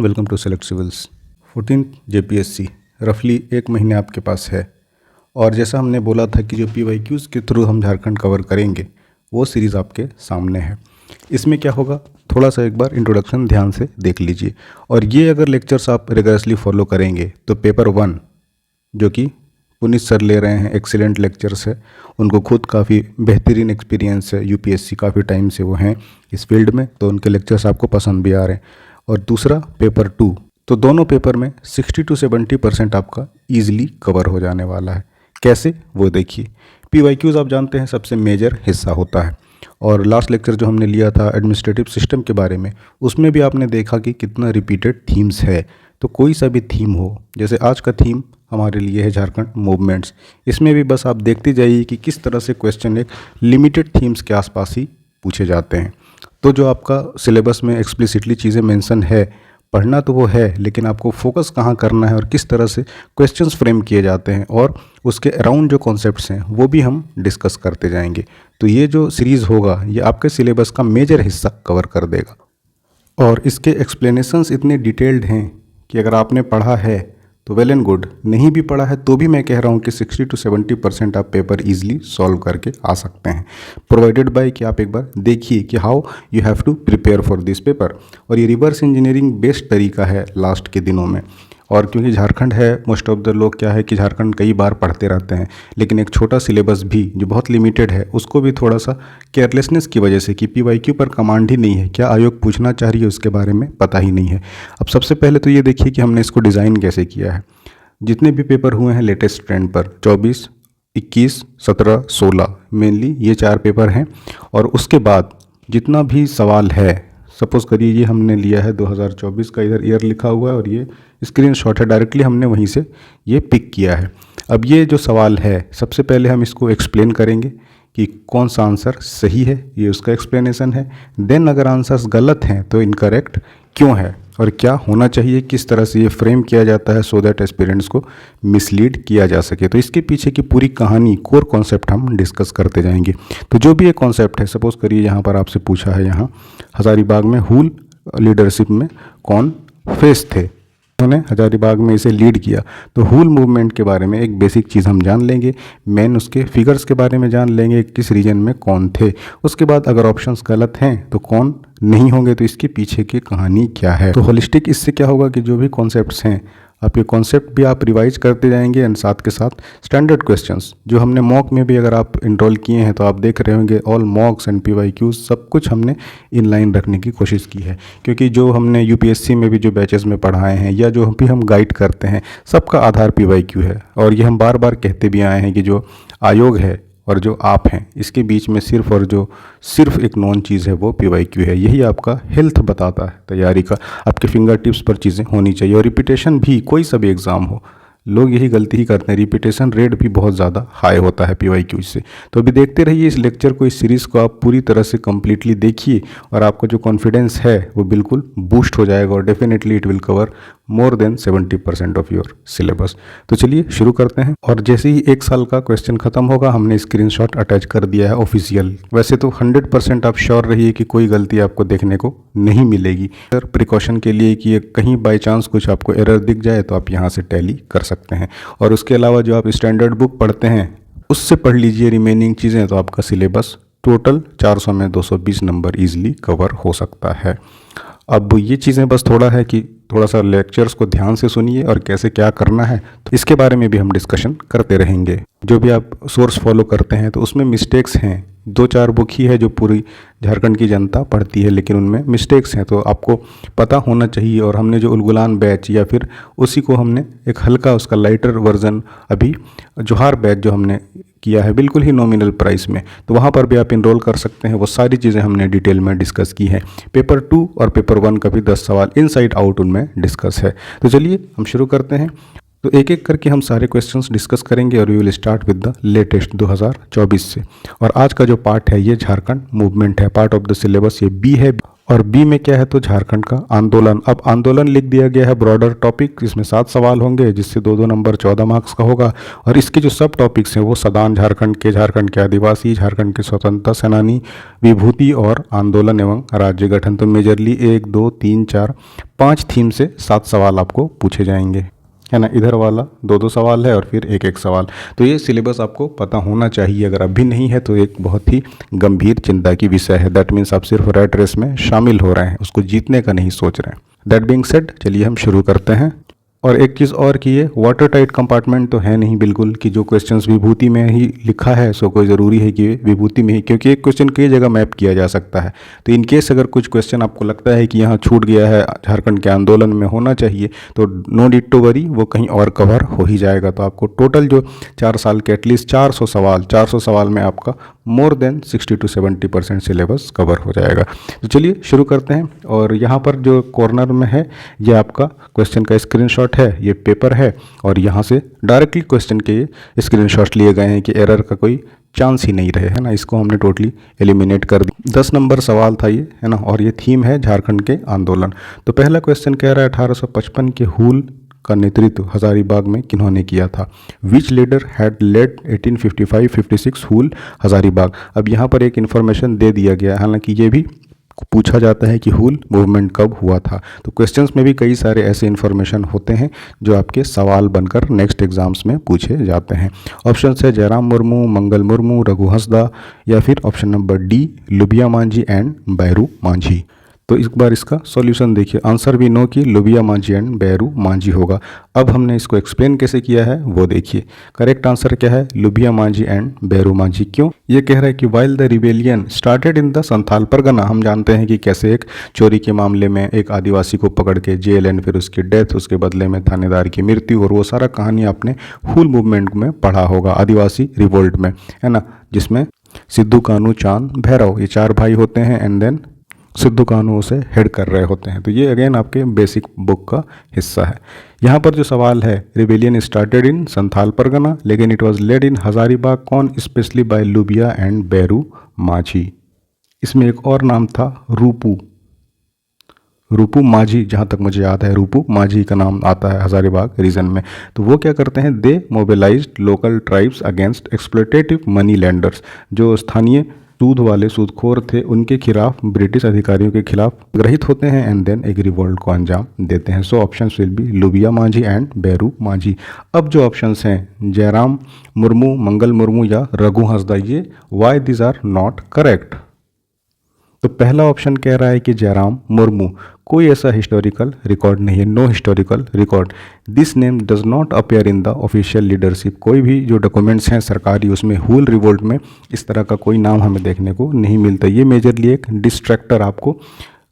Welcome to Select Civils. 14 JPSC रफली एक महीने आपके पास है और जैसा हमने बोला था कि जो पीवाईक्यूज़ के थ्रू हम झारखंड कवर करेंगे वो सीरीज़ आपके सामने है। इसमें क्या होगा, थोड़ा सा एक बार इंट्रोडक्शन ध्यान से देख लीजिए और ये अगर लेक्चर्स आप रिगरसली फॉलो करेंगे तो पेपर 1 जो कि पुनीत सर ले रहे हैं, एक्सीलेंट लेक्चर्स है, उनको खुद काफ़ी बेहतरीन एक्सपीरियंस है, यूपीएससी काफ़ी टाइम से वो हैं इस फील्ड में, तो उनके लेक्चर्स आपको पसंद भी आ रहे हैं। और दूसरा पेपर 2, तो दोनों पेपर में 60 to 70% आपका ईजिली कवर हो जाने वाला है। कैसे, वो देखिए। पीवाईक्यूज़ आप जानते हैं सबसे मेजर हिस्सा होता है और लास्ट लेक्चर जो हमने लिया था एडमिनिस्ट्रेटिव सिस्टम के बारे में, उसमें भी आपने देखा कि कितना रिपीटेड थीम्स है। तो कोई सा भी थीम हो, जैसे आज का थीम हमारे लिए है झारखंड मूवमेंट्स, इसमें भी बस आप देखते जाइए कि किस तरह से क्वेश्चन एक लिमिटेड थीम्स के आसपास ही पूछे जाते हैं। तो जो आपका सिलेबस में एक्सप्लिसिटली चीज़ें मेंशन है, पढ़ना तो वो है, लेकिन आपको फोकस कहाँ करना है और किस तरह से क्वेश्चंस फ्रेम किए जाते हैं और उसके अराउंड जो कॉन्सेप्ट्स हैं वो भी हम डिस्कस करते जाएंगे। तो ये जो सीरीज़ होगा ये आपके सिलेबस का मेजर हिस्सा कवर कर देगा और इसके एक्सप्लेनेशंस इतने डिटेल्ड हैं कि अगर आपने पढ़ा है तो वेल एंड गुड, नहीं भी पढ़ा है तो भी मैं कह रहा हूँ कि 60 to 70% आप पेपर इजीली सॉल्व करके आ सकते हैं, प्रोवाइडेड बाय कि आप एक बार देखिए कि how you have to prepare for this paper. और ये रिवर्स इंजीनियरिंग बेस्ट तरीका है लास्ट के दिनों में। और क्योंकि झारखंड है, मोस्ट ऑफ द लोग क्या है कि झारखंड कई बार पढ़ते रहते हैं, लेकिन एक छोटा सिलेबस भी जो बहुत लिमिटेड है उसको भी थोड़ा सा केयरलेसनेस की वजह से कि पीवाईक्यू पर कमांड ही नहीं है, क्या आयोग पूछना चाह रही है उसके बारे में पता ही नहीं है। अब सबसे पहले तो ये देखिए कि हमने इसको डिज़ाइन कैसे किया है। जितने भी पेपर हुए हैं लेटेस्ट ट्रेंड पर, 24, 21, 17, 16 मेनली ये 4 पेपर हैं। और उसके बाद जितना भी सवाल है, सपोज़ करिए ये हमने लिया है 2024 का, इधर ईयर लिखा हुआ है और ये स्क्रीनशॉट है, डायरेक्टली हमने वहीं से ये पिक किया है। अब ये जो सवाल है, सबसे पहले हम इसको एक्सप्लेन करेंगे कि कौन सा आंसर सही है, ये उसका एक्सप्लेनेशन है। देन अगर आंसर्स गलत हैं तो इनकरेक्ट क्यों है और क्या होना चाहिए, किस तरह से ये फ्रेम किया जाता है सो दैट एस्पिरेंट्स को मिसलीड किया जा सके। तो इसके पीछे की पूरी कहानी, कोर कॉन्सेप्ट हम डिस्कस करते जाएंगे। तो जो भी एक कॉन्सेप्ट है, सपोज़ करिए यहाँ पर आपसे पूछा है, यहाँ हज़ारीबाग में हुल लीडरशिप में कौन फेस थे, उन्होंने हजारीबाग में इसे लीड किया। तो हुल मूवमेंट के बारे में एक बेसिक चीज़ हम जान लेंगे, मेन उसके फिगर्स के बारे में जान लेंगे, किस रीजन में कौन थे। उसके बाद अगर ऑप्शंस गलत हैं तो कौन नहीं होंगे, तो इसके पीछे की कहानी क्या है। तो होलिस्टिक इससे क्या होगा कि जो भी कॉन्सेप्ट्स हैं आपके कॉन्सेप्ट भी आप रिवाइज करते जाएंगे एंड साथ के साथ स्टैंडर्ड क्वेश्चंस जो हमने मॉक में भी अगर आप इनरोल किए हैं तो आप देख रहे होंगे ऑल मॉक्स एंड पीवाईक्यूज सब कुछ हमने इन लाइन रखने की कोशिश की है। क्योंकि जो हमने यूपीएससी में भी जो बैचेस में पढ़ाए हैं या जो भी हम गाइड करते हैं, सबका आधार पीवाईक्यू है। और ये हम बार बार कहते भी आए हैं कि जो आयोग है और जो आप हैं, इसके बीच में सिर्फ एक नॉन चीज़ है, वो पीवाईक्यू है। यही आपका हेल्थ बताता है तैयारी का, आपके फिंगर टिप्स पर चीज़ें होनी चाहिए। और रिपीटेशन भी, कोई सा भी एग्ज़ाम हो, लोग यही गलती ही करते हैं, रिपीटेशन रेट भी बहुत ज़्यादा हाई होता है पीवाईक्यू से। तो अभी देखते रहिए इस लेक्चर को, इस सीरीज़ को आप पूरी तरह से कम्प्लीटली देखिए और आपका जो कॉन्फिडेंस है वो बिल्कुल बूस्ट हो जाएगा और definitely it will cover more than 70% of your syllabus. तो चलिए शुरू करते हैं। और जैसे ही 1 साल का क्वेश्चन खत्म होगा, हमने स्क्रीनशॉट अटैच कर दिया है ऑफिशियल। वैसे तो 100% आप श्योर रहिए कि कोई गलती आपको देखने को नहीं मिलेगी। सर प्रिकॉशन के लिए कि कहीं बाई चांस कुछ आपको एरर दिख जाए तो आप यहाँ से टैली कर सकते हैं। और उसके अलावा जो आप स्टैंडर्ड बुक पढ़ते हैं उससे पढ़ लीजिए रिमेनिंग चीज़ें, तो आपका सिलेबस टोटल 400 में 220 नंबर ईजिली कवर हो सकता है। अब ये चीज़ें बस थोड़ा है कि थोड़ा सा लेक्चर्स को ध्यान से सुनिए और कैसे क्या करना है, तो इसके बारे में भी हम डिस्कशन करते रहेंगे। जो भी आप सोर्स फॉलो करते हैं तो उसमें मिस्टेक्स हैं, 2-4 बुक ही है जो पूरी झारखंड की जनता पढ़ती है, लेकिन उनमें मिस्टेक्स हैं, तो आपको पता होना चाहिए। और हमने जो उलगुलान बैच या फिर उसी को हमने एक हल्का उसका लाइटर वर्जन अभी जोहार बैच जो हमने किया है बिल्कुल ही नॉमिनल प्राइस में, तो वहाँ पर भी आप इनरोल कर सकते हैं। वो सारी चीज़ें हमने डिटेल में डिस्कस की हैं। पेपर 2 और पेपर 1 का भी 10 सवाल इनसाइड आउट उनमें डिस्कस है। तो चलिए हम शुरू करते हैं। तो एक एक करके हम सारे क्वेश्चंस डिस्कस करेंगे और we will start with the latest 2024 से। और आज का जो पार्ट है ये झारखंड मूवमेंट है, पार्ट ऑफ द सिलेबस ये बी है। और बी में क्या है तो झारखंड का आंदोलन। अब आंदोलन लिख दिया गया है ब्रॉडर टॉपिक, इसमें 7 सवाल होंगे जिससे 2-2 नंबर 14 मार्क्स का होगा। और इसके जो सब टॉपिक्स हैं वो सदान झारखंड के आदिवासी, झारखंड के स्वतंत्रता सेनानी, विभूति और आंदोलन एवं राज्य गठन। तो मेजरली 1, 2, 3, 4, 5 थीम से 7 सवाल आपको पूछे जाएंगे, है ना। इधर वाला 2-2 सवाल है और फिर 1-1 सवाल। तो ये सिलेबस आपको पता होना चाहिए। अगर अभी नहीं है तो एक बहुत ही गंभीर चिंता की विषय है। दैट मीन्स आप सिर्फ रैट रेस में शामिल हो रहे हैं, उसको जीतने का नहीं सोच रहे हैं। दैट बीइंग सेड, चलिए हम शुरू करते हैं। और एक चीज़ और कि ये वाटर टाइट कंपार्टमेंट तो है नहीं बिल्कुल कि जो क्वेश्चंस विभूति में ही लिखा है सो कोई ज़रूरी है कि विभूति में ही, क्योंकि एक क्वेश्चन कई जगह मैप किया जा सकता है। तो इन केस अगर कुछ क्वेश्चन आपको लगता है कि यहाँ छूट गया है, झारखंड के आंदोलन में होना चाहिए, तो नो नीड टू वरी, वो कहीं और कवर हो ही जाएगा। तो आपको टोटल जो 4 साल के एटलीस्ट 400 सवाल में आपका more than 60 to 70% syllabus cover हो जाएगा। तो चलिए शुरू करते हैं। और यहाँ पर जो कॉर्नर में है ये आपका क्वेश्चन का स्क्रीनशॉट है, ये पेपर है और यहाँ से डायरेक्टली क्वेश्चन के स्क्रीनशॉट लिए गए हैं कि एरर का कोई चांस ही नहीं रहे, है ना। इसको हमने टोटली एलिमिनेट कर दिया। 10 नंबर सवाल था ये, है ना। और ये थीम है झारखंड के आंदोलन। तो पहला क्वेश्चन कह रहा है 1855 के हूल का नेतृत्व हजारीबाग में किन्होंने किया था। विच लीडर हैड लेड 1855-56 हूल हजारीबाग। अब यहाँ पर एक इन्फॉर्मेशन दे दिया गया है, हालांकि ये भी पूछा जाता है कि हूल मूवमेंट कब हुआ था। तो क्वेश्चंस में भी कई सारे ऐसे इन्फॉर्मेशन होते हैं जो आपके सवाल बनकर नेक्स्ट एग्जाम्स में पूछे जाते हैं। ऑप्शन है जयराम मुर्मू, मंगल मुर्मू, रघु हंसदा, या फिर option number D Lubia Manjhi and Bairu Manjhi. तो इस बार इसका सॉल्यूशन देखिए। आंसर भी नो कि लुबिया मांझी एंड बैरू मांझी होगा। अब हमने इसको एक्सप्लेन कैसे किया है वो देखिए। करेक्ट आंसर क्या है, लुबिया मांझी एंड बैरू मांझी। क्यों, ये कह रहा है कि while the rebellion started in the Santhal Pargana. हम जानते हैं कि कैसे एक चोरी के मामले में एक आदिवासी को पकड़ के जेल एंड फिर उसकी डेथ, उसके बदले में थानेदार की मृत्यु, और वो सारा कहानी आपने हूल मूवमेंट में पढ़ा होगा, आदिवासी रिवोल्ट में, है ना, जिसमें सिद्धू, कान्हू, चांद, भैरव ये 4 भाई होते हैं एंड देन सिद्धू कान्हू उसे हेड कर रहे होते हैं। तो ये अगेन आपके बेसिक बुक का हिस्सा है। यहाँ पर जो सवाल है, rebellion started in Santhal Pargana लेकिन इट वाज लेड इन हजारीबाग कौन, specially bye लुबिया and Bairu Manjhi. इसमें एक और नाम था रूपू मांझी, जहाँ तक मुझे याद है रूपू मांझी का नाम आता है हजारीबाग रीजन में। तो वो क्या करते हैं, they mobilised local tribes against exploitative money lenders. जो स्थानीय सूद वाले सूदखोर थे उनके खिलाफ, ब्रिटिश अधिकारियों के खिलाफ ग्रहित होते हैं एंड देन एक रिवोल्ट को अंजाम देते हैं। So options will be Lubia Manjhi and Bairu Manjhi. अब जो ऑप्शंस हैं जयराम मुर्मू, मंगल मुर्मू या रघु हंसदा, ये why this are not correct. तो पहला ऑप्शन कह रहा है कि जयराम मुर्मू, कोई ऐसा हिस्टोरिकल रिकॉर्ड नहीं है, no historical record. This name does not appear in the official leadership. कोई भी जो डॉक्यूमेंट्स हैं सरकारी उसमें हूल रिवोल्ट में इस तरह का कोई नाम हमें देखने को नहीं मिलता। ये मेजरली एक डिस्ट्रैक्टर, आपको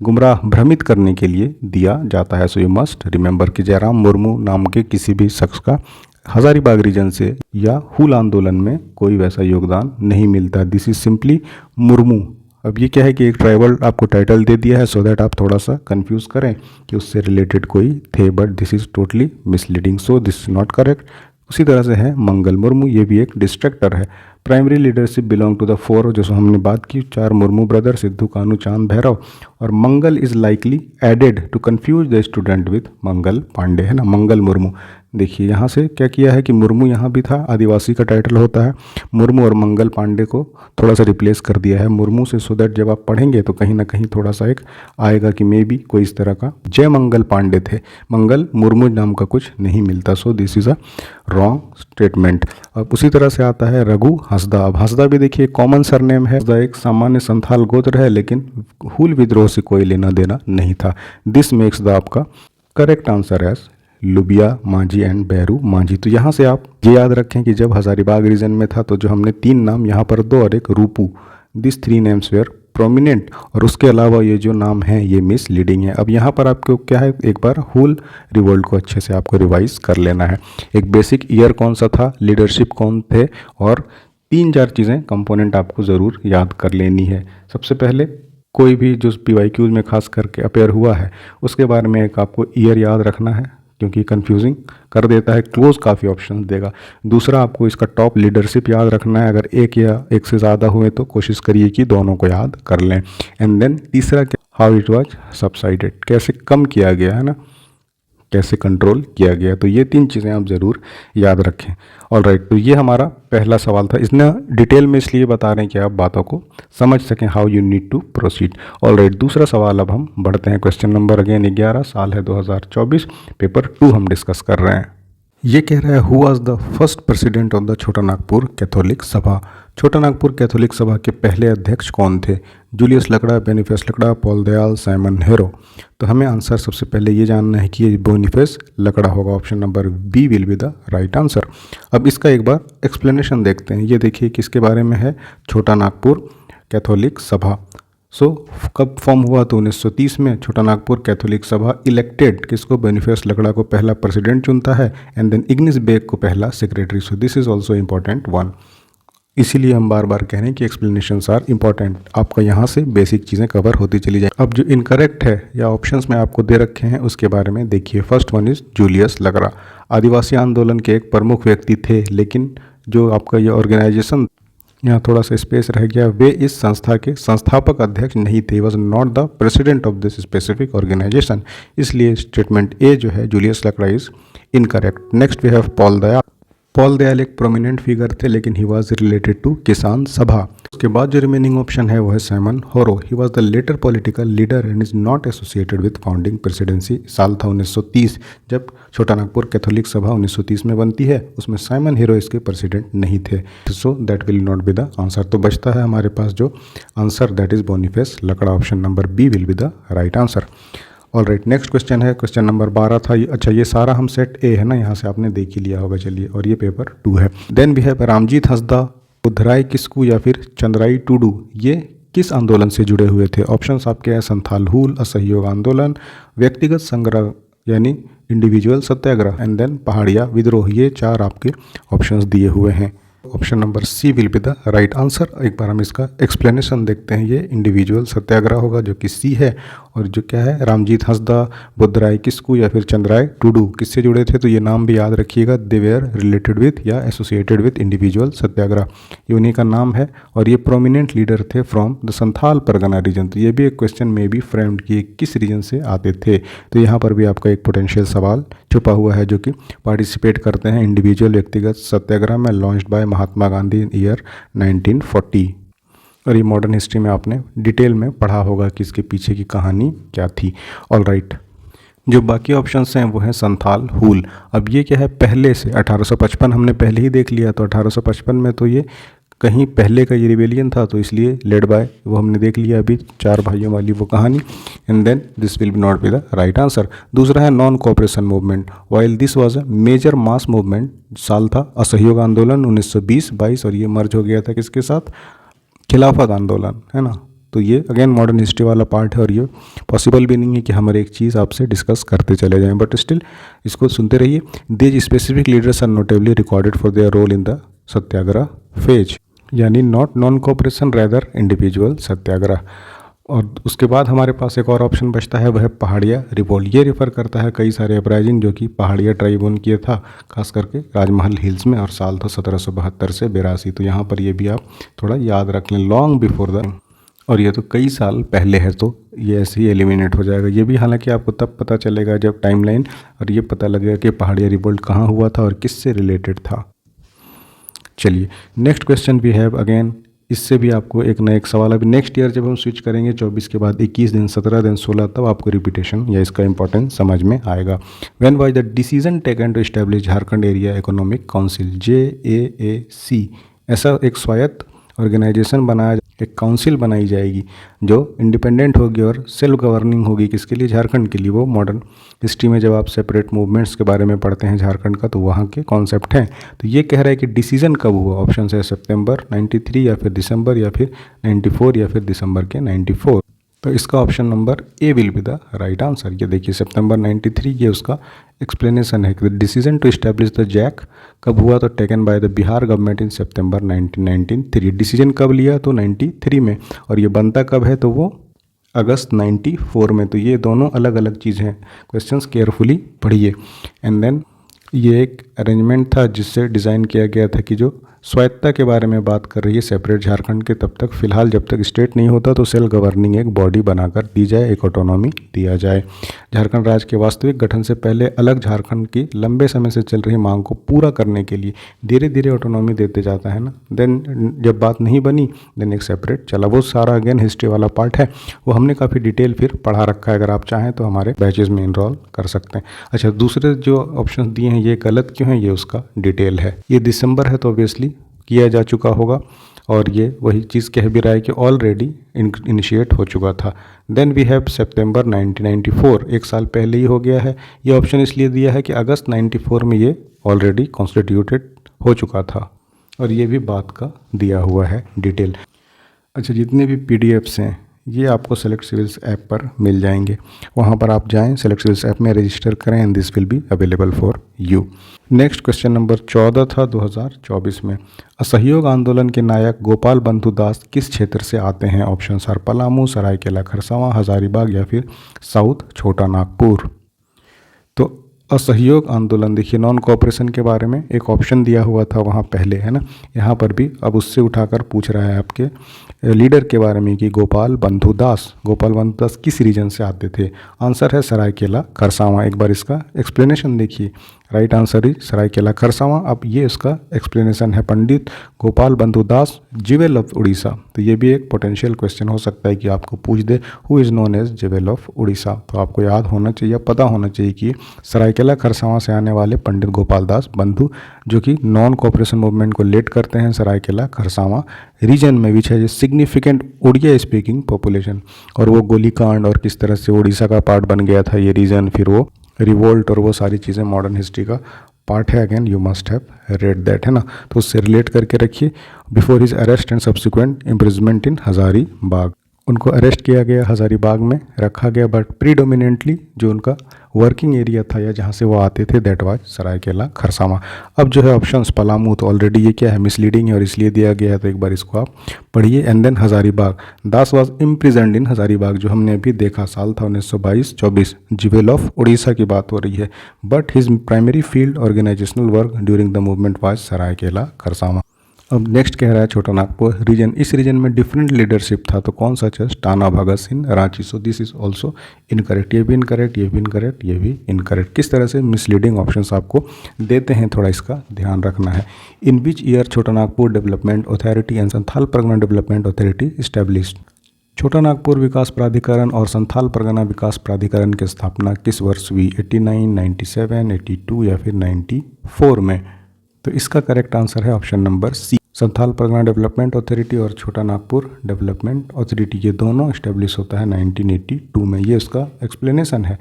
गुमराह भ्रमित करने के लिए दिया जाता है। सो यू मस्ट रिमेंबर कि जयराम मुर्मू नाम के किसी भी शख्स का हजारीबाग रीजन से या हूल आंदोलन में कोई वैसा योगदान नहीं मिलता। This is simply Murmu. अब ये क्या है कि एक ट्राइबल आपको टाइटल दे दिया है सो दैट आप थोड़ा सा कंफ्यूज करें कि उससे रिलेटेड कोई थे, but this is totally misleading, so this is not correct. उसी तरह से है मंगल मुर्मू, ये भी एक डिस्ट्रैक्टर है। Primary leadership belong to the 4, जैसे हमने बात की, 4 मुर्मू ब्रदर, सिद्धू, कान्हू, चांद, भैरव। और Mangal is likely added to confuse the student with Mangal Pandey, है ना, मंगल मुर्मू। देखिए यहाँ से क्या किया है कि मुर्मू यहाँ भी था, आदिवासी का टाइटल होता है, मुर्मू और मंगल पांडे को थोड़ा सा रिप्लेस कर दिया है मुर्मू से, सो दैट जब आप पढ़ेंगे तो कहीं ना कहीं थोड़ा सा एक आएगा कि मे बी कोई इस तरह का जय मंगल पांडे थे, मंगल मुर्मू नाम का कुछ नहीं मिलता। So this is a wrong statement. अब उसी तरह से आता है रघु हंसदा। अब हंसदा भी देखिए कॉमन सरनेम है, हंसदा एक सामान्य संथाल गोत्र है लेकिन हूल विद्रोह से कोई लेना देना नहीं था। दिस मेक्स द आपका correct answer as Lubia Manjhi and Bairu Manjhi. तो यहाँ से आप ये याद रखें कि जब हजारीबाग रीजन में था तो जो हमने 3 नाम, यहाँ पर 2 और एक रूपू, दिस 3 नेम्स वेयर प्रोमिनेंट, और उसके अलावा ये जो नाम है ये मिसलीडिंग है। अब यहाँ पर आपको क्या है, एक बार हूल रिवोल्ट को अच्छे से आपको रिवाइज कर लेना है। एक बेसिक ईयर कौन सा था, लीडरशिप कौन थे, और 3-4 चीज़ें कंपोनेंट आपको ज़रूर याद कर लेनी है। सबसे पहले कोई भी जो PYQs में खास करके अपेयर हुआ है उसके बारे में एक आपको ईयर याद रखना है, क्योंकि कंफ्यूजिंग कर देता है, क्लोज काफ़ी ऑप्शन देगा। दूसरा, आपको इसका टॉप लीडरशिप याद रखना है, अगर एक या एक से ज़्यादा हुए तो कोशिश करिए कि दोनों को याद कर लें। एंड देन तीसरा, हाउ इट वाज सबसाइडेड, कैसे कम किया गया है ना, कैसे कंट्रोल किया गया। तो ये 3 चीज़ें आप ज़रूर याद रखें। ऑलराइट, तो ये हमारा पहला सवाल था। इसने डिटेल में इसलिए बता रहे हैं कि आप बातों को समझ सकें, how you need to proceed. Alright, दूसरा सवाल अब हम बढ़ते हैं। क्वेश्चन नंबर अगेन 11, साल है 2024, पेपर 2 हम डिस्कस कर रहे हैं। ये कह रहा है, who was the first president of the छोटा नागपुर कैथोलिक सभा। छोटा नागपुर कैथोलिक सभा के पहले अध्यक्ष कौन थे? जूलियस लकड़ा, बेनिफेस लकड़ा, पॉल दयाल, साइमन हेरो। तो हमें आंसर सबसे पहले ये जानना है कि ये बेनिफेस लकड़ा होगा। Option number B will be the right answer. अब इसका एक बार एक्सप्लेनेशन देखते हैं। ये देखिए किसके बारे में है, छोटा नागपुर कैथोलिक सभा। कब फॉर्म हुआ? तो 1930 में छोटा नागपुर कैथोलिक सभा इलेक्टेड किसको? बेनिफेस लकड़ा को पहला प्रेसिडेंट चुनता है, एंड देन इग्निस बेग को पहला secretary. So this is also important one. इसीलिए हम बार बार कह रहे हैं कि एक्सप्लेनेशंस आर इंपॉर्टेंट। आपका यहाँ से बेसिक चीज़ें कवर होती चली जाए। अब जो इनकरेक्ट है या ऑप्शंस में आपको दे रखे हैं उसके बारे में देखिए। फर्स्ट वन इज जूलियस लकड़ा। आदिवासी आंदोलन के एक प्रमुख व्यक्ति थे, लेकिन जो आपका ये ऑर्गेनाइजेशन, यहाँ थोड़ा सा स्पेस रह गया, वे इस संस्था के संस्थापक अध्यक्ष नहीं थे। Was not the president of this specific organisation. इसलिए स्टेटमेंट ए जो है Julius Lakra is incorrect. Next we have Paul Dayal. Paul Dayal एक प्रोमिनेंट फिगर थे, लेकिन ही वॉज रिलेटेड टू किसान सभा। उसके बाद जो रिमेनिंग ऑप्शन है वो है Simon Horo. He was the later political leader and is not associated with founding presidency. साल था 1930, जब छोटा नागपुर कैथोलिक सभा 1930 में बनती है। उसमें साइमन हेरो इसके प्रेसिडेंट नहीं थे। So that will not be the answer. तो बचता है हमारे पास जो answer, that is Boniface Lakra. Option number B will be the right answer. All right, next question है, क्वेश्चन नंबर 12 था। अच्छा, ये सारा हम सेट ए है ना, यहाँ से आपने देख ही लिया होगा। चलिए, और ये पेपर 2 है। Then we have Ramjit Hansda, Buddhrai Kisku या फिर चंद्राई टूडू। ये किस आंदोलन से जुड़े हुए थे? ऑप्शंस आपके हैं संथाल हूल, असहयोग आंदोलन, व्यक्तिगत संग्रह यानी individual Satyagraha, and then Pahariya विद्रोह। ये 4 आपके ऑप्शंस दिए हुए हैं। Option number C will be the right answer. एक बार हम इसका एक्सप्लेनेशन देखते हैं। ये इंडिविजुअल सत्याग्रह होगा जो कि सी है, और जो क्या है, रामजीत हंसदा, बुद्धराय किस्कू या फिर चंद्राय टूडू किससे जुड़े थे? तो ये नाम भी याद रखिएगा, दे वेयर रिलेटेड विथ या एसोसिएटेड विथ इंडिविजुअल सत्याग्रह, ये उन्हीं का नाम है। और ये प्रोमिनेंट लीडर थे from the Santhal Pargana region. तो ये भी एक क्वेश्चन में भी फ्रेम्ड किए किस रीजन से आते थे। तो यहाँ पर भी आपका एक पोटेंशियल सवाल छुपा हुआ है, जो कि पार्टिसिपेट करते हैं इंडिविजुअल व्यक्तिगत सत्याग्रह में, launched by Mahatma Gandhi in year 1940। और ये मॉडर्न हिस्ट्री में आपने डिटेल में पढ़ा होगा कि इसके पीछे की कहानी क्या थी। ऑल राइट, जो बाकी ऑप्शंस हैं वो हैं संथाल हूल। अब ये क्या है, पहले से 1855 हमने पहले ही देख लिया। तो 1855 में तो ये कहीं पहले का ये रिवेलियन था, तो इसलिए लेड बाय, वो हमने देख लिया अभी, 4 भाइयों वाली वो कहानी। And then this will be not be the right answer. दूसरा है non cooperation movement. While this was a major mass movement, साल था असहयोग आंदोलन 1920-22, और ये मर्ज हो गया था किसके साथ? खिलाफत आंदोलन, है ना। तो ये अगेन मॉडर्न हिस्ट्री वाला पार्ट है, और ये पॉसिबल भी नहीं है कि हम हर एक चीज़ आपसे डिस्कस करते चले जाएं, बट स्टिल इसको सुनते रहिए। These specific leaders are notably recorded for their role in the Satyagraha phase, यानी not non cooperation rather individual Satyagraha. और उसके बाद हमारे पास एक और ऑप्शन बचता है, वह है पहाड़िया रिवोल्ट। ये रिफ़र करता है कई सारे अपराइजिंग जो कि पहाड़िया ट्राइब ने किया था, खास करके राजमहल हिल्स में, और साल था 1772 से 82। तो यहाँ पर ये भी आप थोड़ा याद रख लें, लॉन्ग बिफोर द, और ये तो कई साल पहले है, तो ये ऐसे ही एलिमिनेट हो जाएगा। ये भी हालांकि आपको तब पता चलेगा जब टाइमलाइन और ये पता लगेगा कि पहाड़िया रिवोल्ट कहाँ हुआ था और किससे रिलेटेड था। चलिए, नेक्स्ट क्वेश्चन भी है अगेन, इससे भी आपको एक ना एक सवाल। अभी नेक्स्ट ईयर जब हम स्विच करेंगे 24 के बाद 21 दिन, 17 दिन, 16, तब आपको रिपीटेशन या इसका इंपॉर्टेंस समझ में आएगा। When was the decision taken to establish Jharkhand area economic council, JAAC। ऐसा एक स्वायत्त ऑर्गेनाइजेशन बनाया, एक काउंसिल बनाई जाएगी जो इंडिपेंडेंट होगी और सेल्फ गवर्निंग होगी। किसके लिए? झारखंड के लिए। वो मॉडर्न हिस्ट्री में जब आप सेपरेट मूवमेंट्स के बारे में पढ़ते हैं झारखंड का, तो वहाँ के कॉन्सेप्ट हैं। तो ये कह रहा है कि डिसीजन कब हुआ? ऑप्शन है सितंबर 93 या फिर दिसंबर या फिर 94 या फिर दिसंबर के 94। तो इसका option number A will be the right answer. ये देखिए सितंबर 93, ये उसका एक्सप्लेनेशन है कि decision to establish the JAAC कब हुआ? तो taken by the Bihar government in सितंबर 1993। डिसीजन कब लिया? तो 93 में। और ये बनता कब है? तो वो अगस्त 94 में। तो ये दोनों अलग अलग चीज़ें हैं, क्वेश्चंस केयरफुली पढ़िए। एंड देन ये एक अरेंजमेंट था जिससे डिज़ाइन किया गया था कि जो स्वायत्ता के बारे में बात कर रही है सेपरेट झारखंड के, तब तक फ़िलहाल जब तक स्टेट नहीं होता तो सेल्फ गवर्निंग एक बॉडी बनाकर दी जाए, एक ऑटोनॉमी दिया जाए। झारखंड राज्य के वास्तविक गठन से पहले अलग झारखंड की लंबे समय से चल रही मांग को पूरा करने के लिए धीरे धीरे ऑटोनॉमी देते जाता है ना। देन जब बात नहीं बनी देन एक सेपरेट चला। वो सारा अगेन हिस्ट्री वाला पार्ट है, वो हमने काफ़ी डिटेल फिर पढ़ा रखा है, अगर आप चाहें तो हमारे बैचेज में इनरोल कर सकते हैं। अच्छा, दूसरे जो ऑप्शन दिए हैं ये गलत क्यों है, ये उसका डिटेल है। ये दिसंबर है तो ऑब्वियसली किया जा चुका होगा, और ये वही चीज़ कह भी रहा है कि ऑलरेडी इनिशिएट हो चुका था। देन वी हैव सितंबर 1994, एक साल पहले ही हो गया है। ये ऑप्शन इसलिए दिया है कि अगस्त 94 में ये ऑलरेडी कॉन्स्टिट्यूटेड हो चुका था, और ये भी बात का दिया हुआ है डिटेल। अच्छा, जितने भी PDFs हैं ये आपको सेलेक्ट सिविल्स ऐप पर मिल जाएंगे, वहाँ पर आप जाएं, सेलेक्ट सिविल्स ऐप में रजिस्टर करें and this will be available for you. Next question number 14 था 2024 में। असहयोग आंदोलन के नायक गोपाल बंधु दास किस क्षेत्र से आते हैं? ऑप्शन आर पलामू, सरायकेला खरसावां, हजारीबाग या फिर साउथ छोटा नागपुर। तो असहयोग आंदोलन, देखिए नॉन कोऑपरेशन के बारे में एक ऑप्शन दिया हुआ था वहाँ पहले, है ना। यहाँ पर भी अब उससे उठाकर पूछ रहा है आपके लीडर के बारे में कि गोपाल बंधु दास किस रीजन से आते थे। आंसर है सरायकेला खरसावां। एक बार इसका एक्सप्लेनेशन देखिए, right answer is Saraikela Kharsawan. अब ये इसका एक्सप्लेनेशन है, पंडित गोपाल बंधु दास, जिवेल ऑफ उड़ीसा। तो ये भी एक पोटेंशियल क्वेश्चन हो सकता है कि आपको पूछ दे who is known as jewel of Orissa. तो आपको याद होना चाहिए, पता होना चाहिए कि सरायकेला खरसावां से आने वाले पंडित गोपाल दास बंधु, जो कि नॉन कोऑपरेशन मूवमेंट को लीड करते हैं सरायकेला खरसावां रीजन में, विच है सिग्निफिकेंट उड़िया स्पीकिंग पॉपुलेशन। और वो गोलीकांड और किस तरह से उड़ीसा का पार्ट बन गया था ये रीजन, फिर वो रिवोल्ट और वो सारी चीज़ें मॉडर्न हिस्ट्री का पार्ट है। Again you must have read that, है ना। तो उससे रिलेट करके रखिए। Before his arrest and subsequent imprisonment in Hazaribagh, उनको अरेस्ट किया गया, हजारीबाग में रखा गया, बट प्रीडोमिनेंटली जो उनका वर्किंग एरिया था या जहाँ से वो आते थे दैट वाज सरायकेला खरसावां। अब जो है ऑप्शंस पलामू, तो ऑलरेडी ये क्या है, मिसलीडिंग है और इसलिए दिया गया है, तो एक बार इसको आप पढ़िए। And then Hazaribagh, Das was imprisoned in Hazaribagh, जो हमने अभी देखा साल था 1922-24, जिवेल ऑफ उड़ीसा की बात हो रही है, but his primary field organisational work during the movement was Seraikela Kharsawan. अब नेक्स्ट कह रहा है छोटा नागपुर रीजन, इस रीजन में डिफरेंट लीडरशिप था, तो कौन सा चीज, Tana, Bhagat Singh, Ranchi. So this is also incorrect, ये भी इनकरेक्ट, ये भी इनकरेक्ट, ये भी इनकरेक्ट। किस तरह से मिसलीडिंग ऑप्शंस आपको देते हैं, थोड़ा इसका ध्यान रखना है। इन विच ईयर छोटा Nagpur development authority and Santhal Pargana development authority established. छोटा नागपुर विकास प्राधिकरण और संथाल परगना विकास प्राधिकरण की स्थापना किस वर्ष हुई? 89, 97, 82 या फिर 94 में। तो इसका करेक्ट आंसर है option number C. Santhal Pargana development authority और छोटा नागपुर डेवलपमेंट अथॉरिटी, ये दोनों इस्टेब्लिश होता है 1982 में। ये उसका एक्सप्लेनेशन है।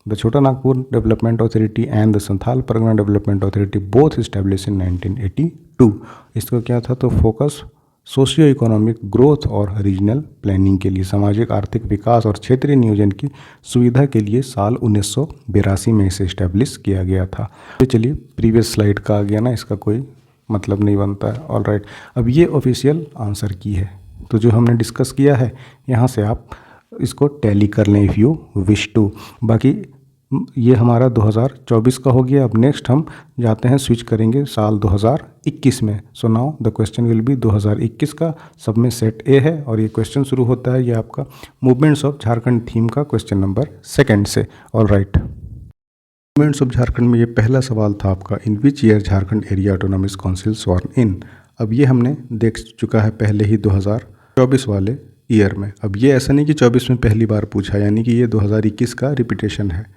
द छोटा Nagpur development authority and the Santhal Pargana development authority both establish in 1982। इसका क्या था, तो फोकस सोशियो इकोनॉमिक ग्रोथ और रीजनल प्लानिंग के लिए, सामाजिक आर्थिक विकास और क्षेत्रीय नियोजन की सुविधा के लिए साल 1982 में इसे इस्टेब्लिश किया गया था। तो चलिए प्रीवियस स्लाइड का आ गया ना, इसका कोई मतलब नहीं बनता है। ऑल राइट, अब ये ऑफिशियल आंसर की है, तो जो हमने डिस्कस किया है यहाँ से आप इसको टैली कर लें इफ़ यू विश टू। बाकी ये हमारा 2024 का हो गया। अब नेक्स्ट हम जाते हैं, स्विच करेंगे साल 2021 में। So now the question will be 2021 का, सब में सेट ए है, और ये क्वेश्चन शुरू होता है ये आपका मूवमेंट्स ऑफ झारखंड थीम का क्वेश्चन नंबर 2 से। All right, movements of Jharkhand में ये पहला सवाल था आपका, in which year Jharkhand area autonomous council sworn in. अब ये हमने देख चुका है पहले ही 2024 वाले ईयर में। अब ये ऐसा नहीं कि 24 में पहली बार पूछा, यानी कि ये 2021 का रिपीटेशन है।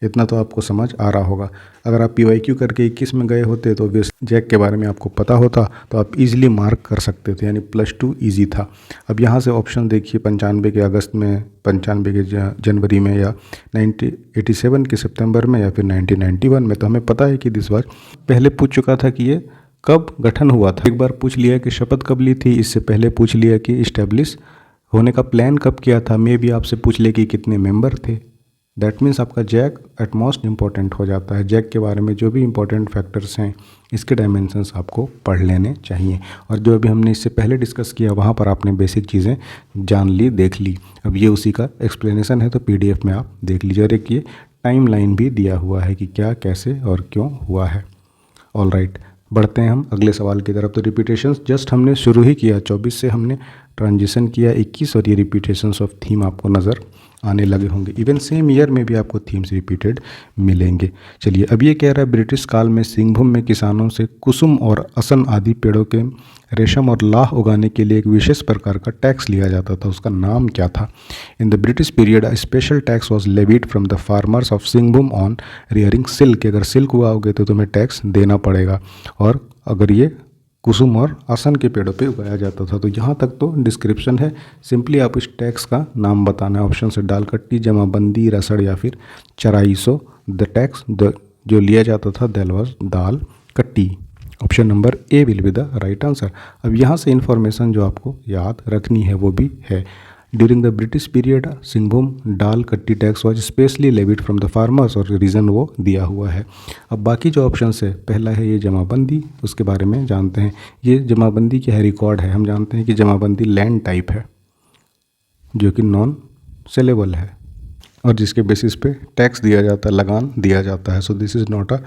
इतना तो आपको समझ आ रहा होगा। अगर आप PYQ करके 21 में गए होते तो जैक के बारे में आपको पता होता तो आप इजीली मार्क कर सकते थे, यानी +2 इजी था। अब यहाँ से ऑप्शन देखिए, 95 के अगस्त में, 95 के जनवरी में, या 1987 के सितंबर में, या फिर 1991 में। तो हमें पता है कि दिस वाज पहले पूछ चुका था कि ये कब गठन हुआ था। एक बार पूछ लिया कि शपथ कब ली थी, इससे पहले पूछ लिया कि इस्टेब्लिश होने का प्लान कब किया था। मे भी आपसे पूछ ले कि कितने मेंबर थे, दैट मीन्स आपका जैक एट मोस्ट इम्पॉर्टेंट हो जाता है। जैक के बारे में जो भी इंपॉर्टेंट फैक्टर्स हैं इसके डायमेंशंस आपको पढ़ लेने चाहिए। और जो अभी हमने इससे पहले डिस्कस किया वहाँ पर आपने बेसिक चीज़ें जान ली, देख ली। अब ये उसी का एक्सप्लेनेशन है, तो पीडीएफ में आप देख लीजिए। और एक ये टाइम लाइन भी दिया हुआ है कि क्या, कैसे और क्यों हुआ है। ऑल राइट, बढ़ते हैं हम अगले सवाल की तरफ। तो रिपीटेशंस जस्ट हमने शुरू ही किया, 24 से हमने ट्रांजिशन किया 21, और ये रिपीटेशंस ऑफ थीम आपको नज़र आने लगे होंगे। इवन सेम ईयर में भी आपको थीम्स रिपीटेड मिलेंगे। चलिए, अब ये कह रहा है ब्रिटिश काल में सिंहभूम में किसानों से कुसुम और असन आदि पेड़ों के रेशम और लाह उगाने के लिए एक विशेष प्रकार का टैक्स लिया जाता था। उसका नाम क्या था? In the British period a special tax was levied from the farmers of Singhbhum on rearing silk. अगर सिल्क उगाओगे तो तुम्हें टैक्स देना पड़ेगा, और अगर ये कुसुम और आसन के पेड़ों पे उगाया जाता था। तो यहाँ तक तो डिस्क्रिप्शन है, सिंपली आप इस टैक्स का नाम बताना है। ऑप्शन से दाल कट्टी, जमाबंदी, रसड़ या फिर चराई। सो द टैक्स जो लिया जाता था दैट वाज दाल कट्टी। Option number A will be the right answer. अब यहाँ से इन्फॉर्मेशन जो आपको याद रखनी है वो भी है। During the British period Singhbhum dal katti tax was specially levied from the farmers, और रीज़न वो दिया हुआ है। अब बाकी जो ऑप्शन है, पहला है ये जमाबंदी, उसके बारे में जानते हैं। ये जमाबंदी क्या है? रिकॉर्ड है। हम जानते हैं कि जमाबंदी लैंड टाइप है जो कि नॉन सेलेबल है, और जिसके बेसिस पे टैक्स दिया जाता है, लगान दिया जाता है। So this is not a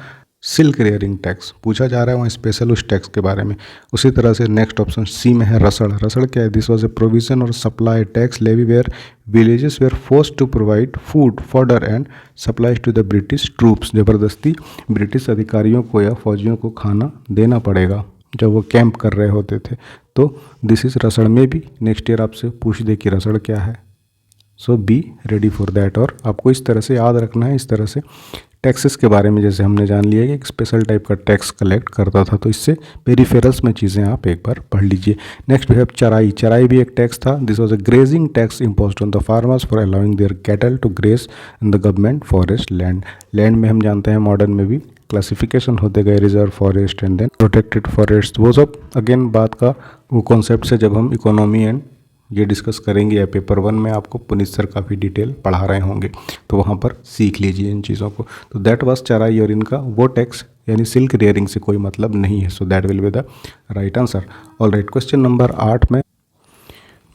silk rearing tax. पूछा जा रहा है वहाँ स्पेशल उस टैक्स के बारे में। उसी तरह से नेक्स्ट ऑप्शन सी में है रसड़। रसड़ क्या है? दिस वाज ए प्रोविजन और supply tax levy where villages were forced to provide food fodder and supplies to the British troops. ज़बरदस्ती ब्रिटिश अधिकारियों को या फौजियों को खाना देना पड़ेगा जब वो कैंप कर रहे होते थे। तो दिस इज़ रसड़ में भी नेक्स्ट ईयर आपसे पूछ दे कि रसड़ क्या है। सो बी रेडी फॉर दैट। और आपको इस तरह से याद रखना है। इस तरह से टैक्सेस के बारे में जैसे हमने जान लिया कि एक स्पेशल टाइप का टैक्स कलेक्ट करता था, तो इससे पेरिफेरल्स में चीज़ें आप एक बार पढ़ लीजिए। नेक्स्ट वी हैव चराई। चराई भी एक टैक्स था। This was a grazing tax imposed on the farmers for allowing their cattle to graze in the government forest land. Land में हम जानते हैं मॉडर्न में भी क्लासिफिकेशन होते गए, reserve forest and then protected forest. वो सब अगेन बात का वो कॉन्सेप्ट से जब हम इकोनॉमी एंड ये डिस्कस करेंगे, या पेपर 1 में आपको पुनीत सर काफ़ी डिटेल पढ़ा रहे होंगे, तो वहाँ पर सीख लीजिए इन चीज़ों को। तो दैट वाज चराई, और इनका वो टैक्स यानी सिल्क रेयरिंग से कोई मतलब नहीं है। So that will be the right answer. All right, question number 8 में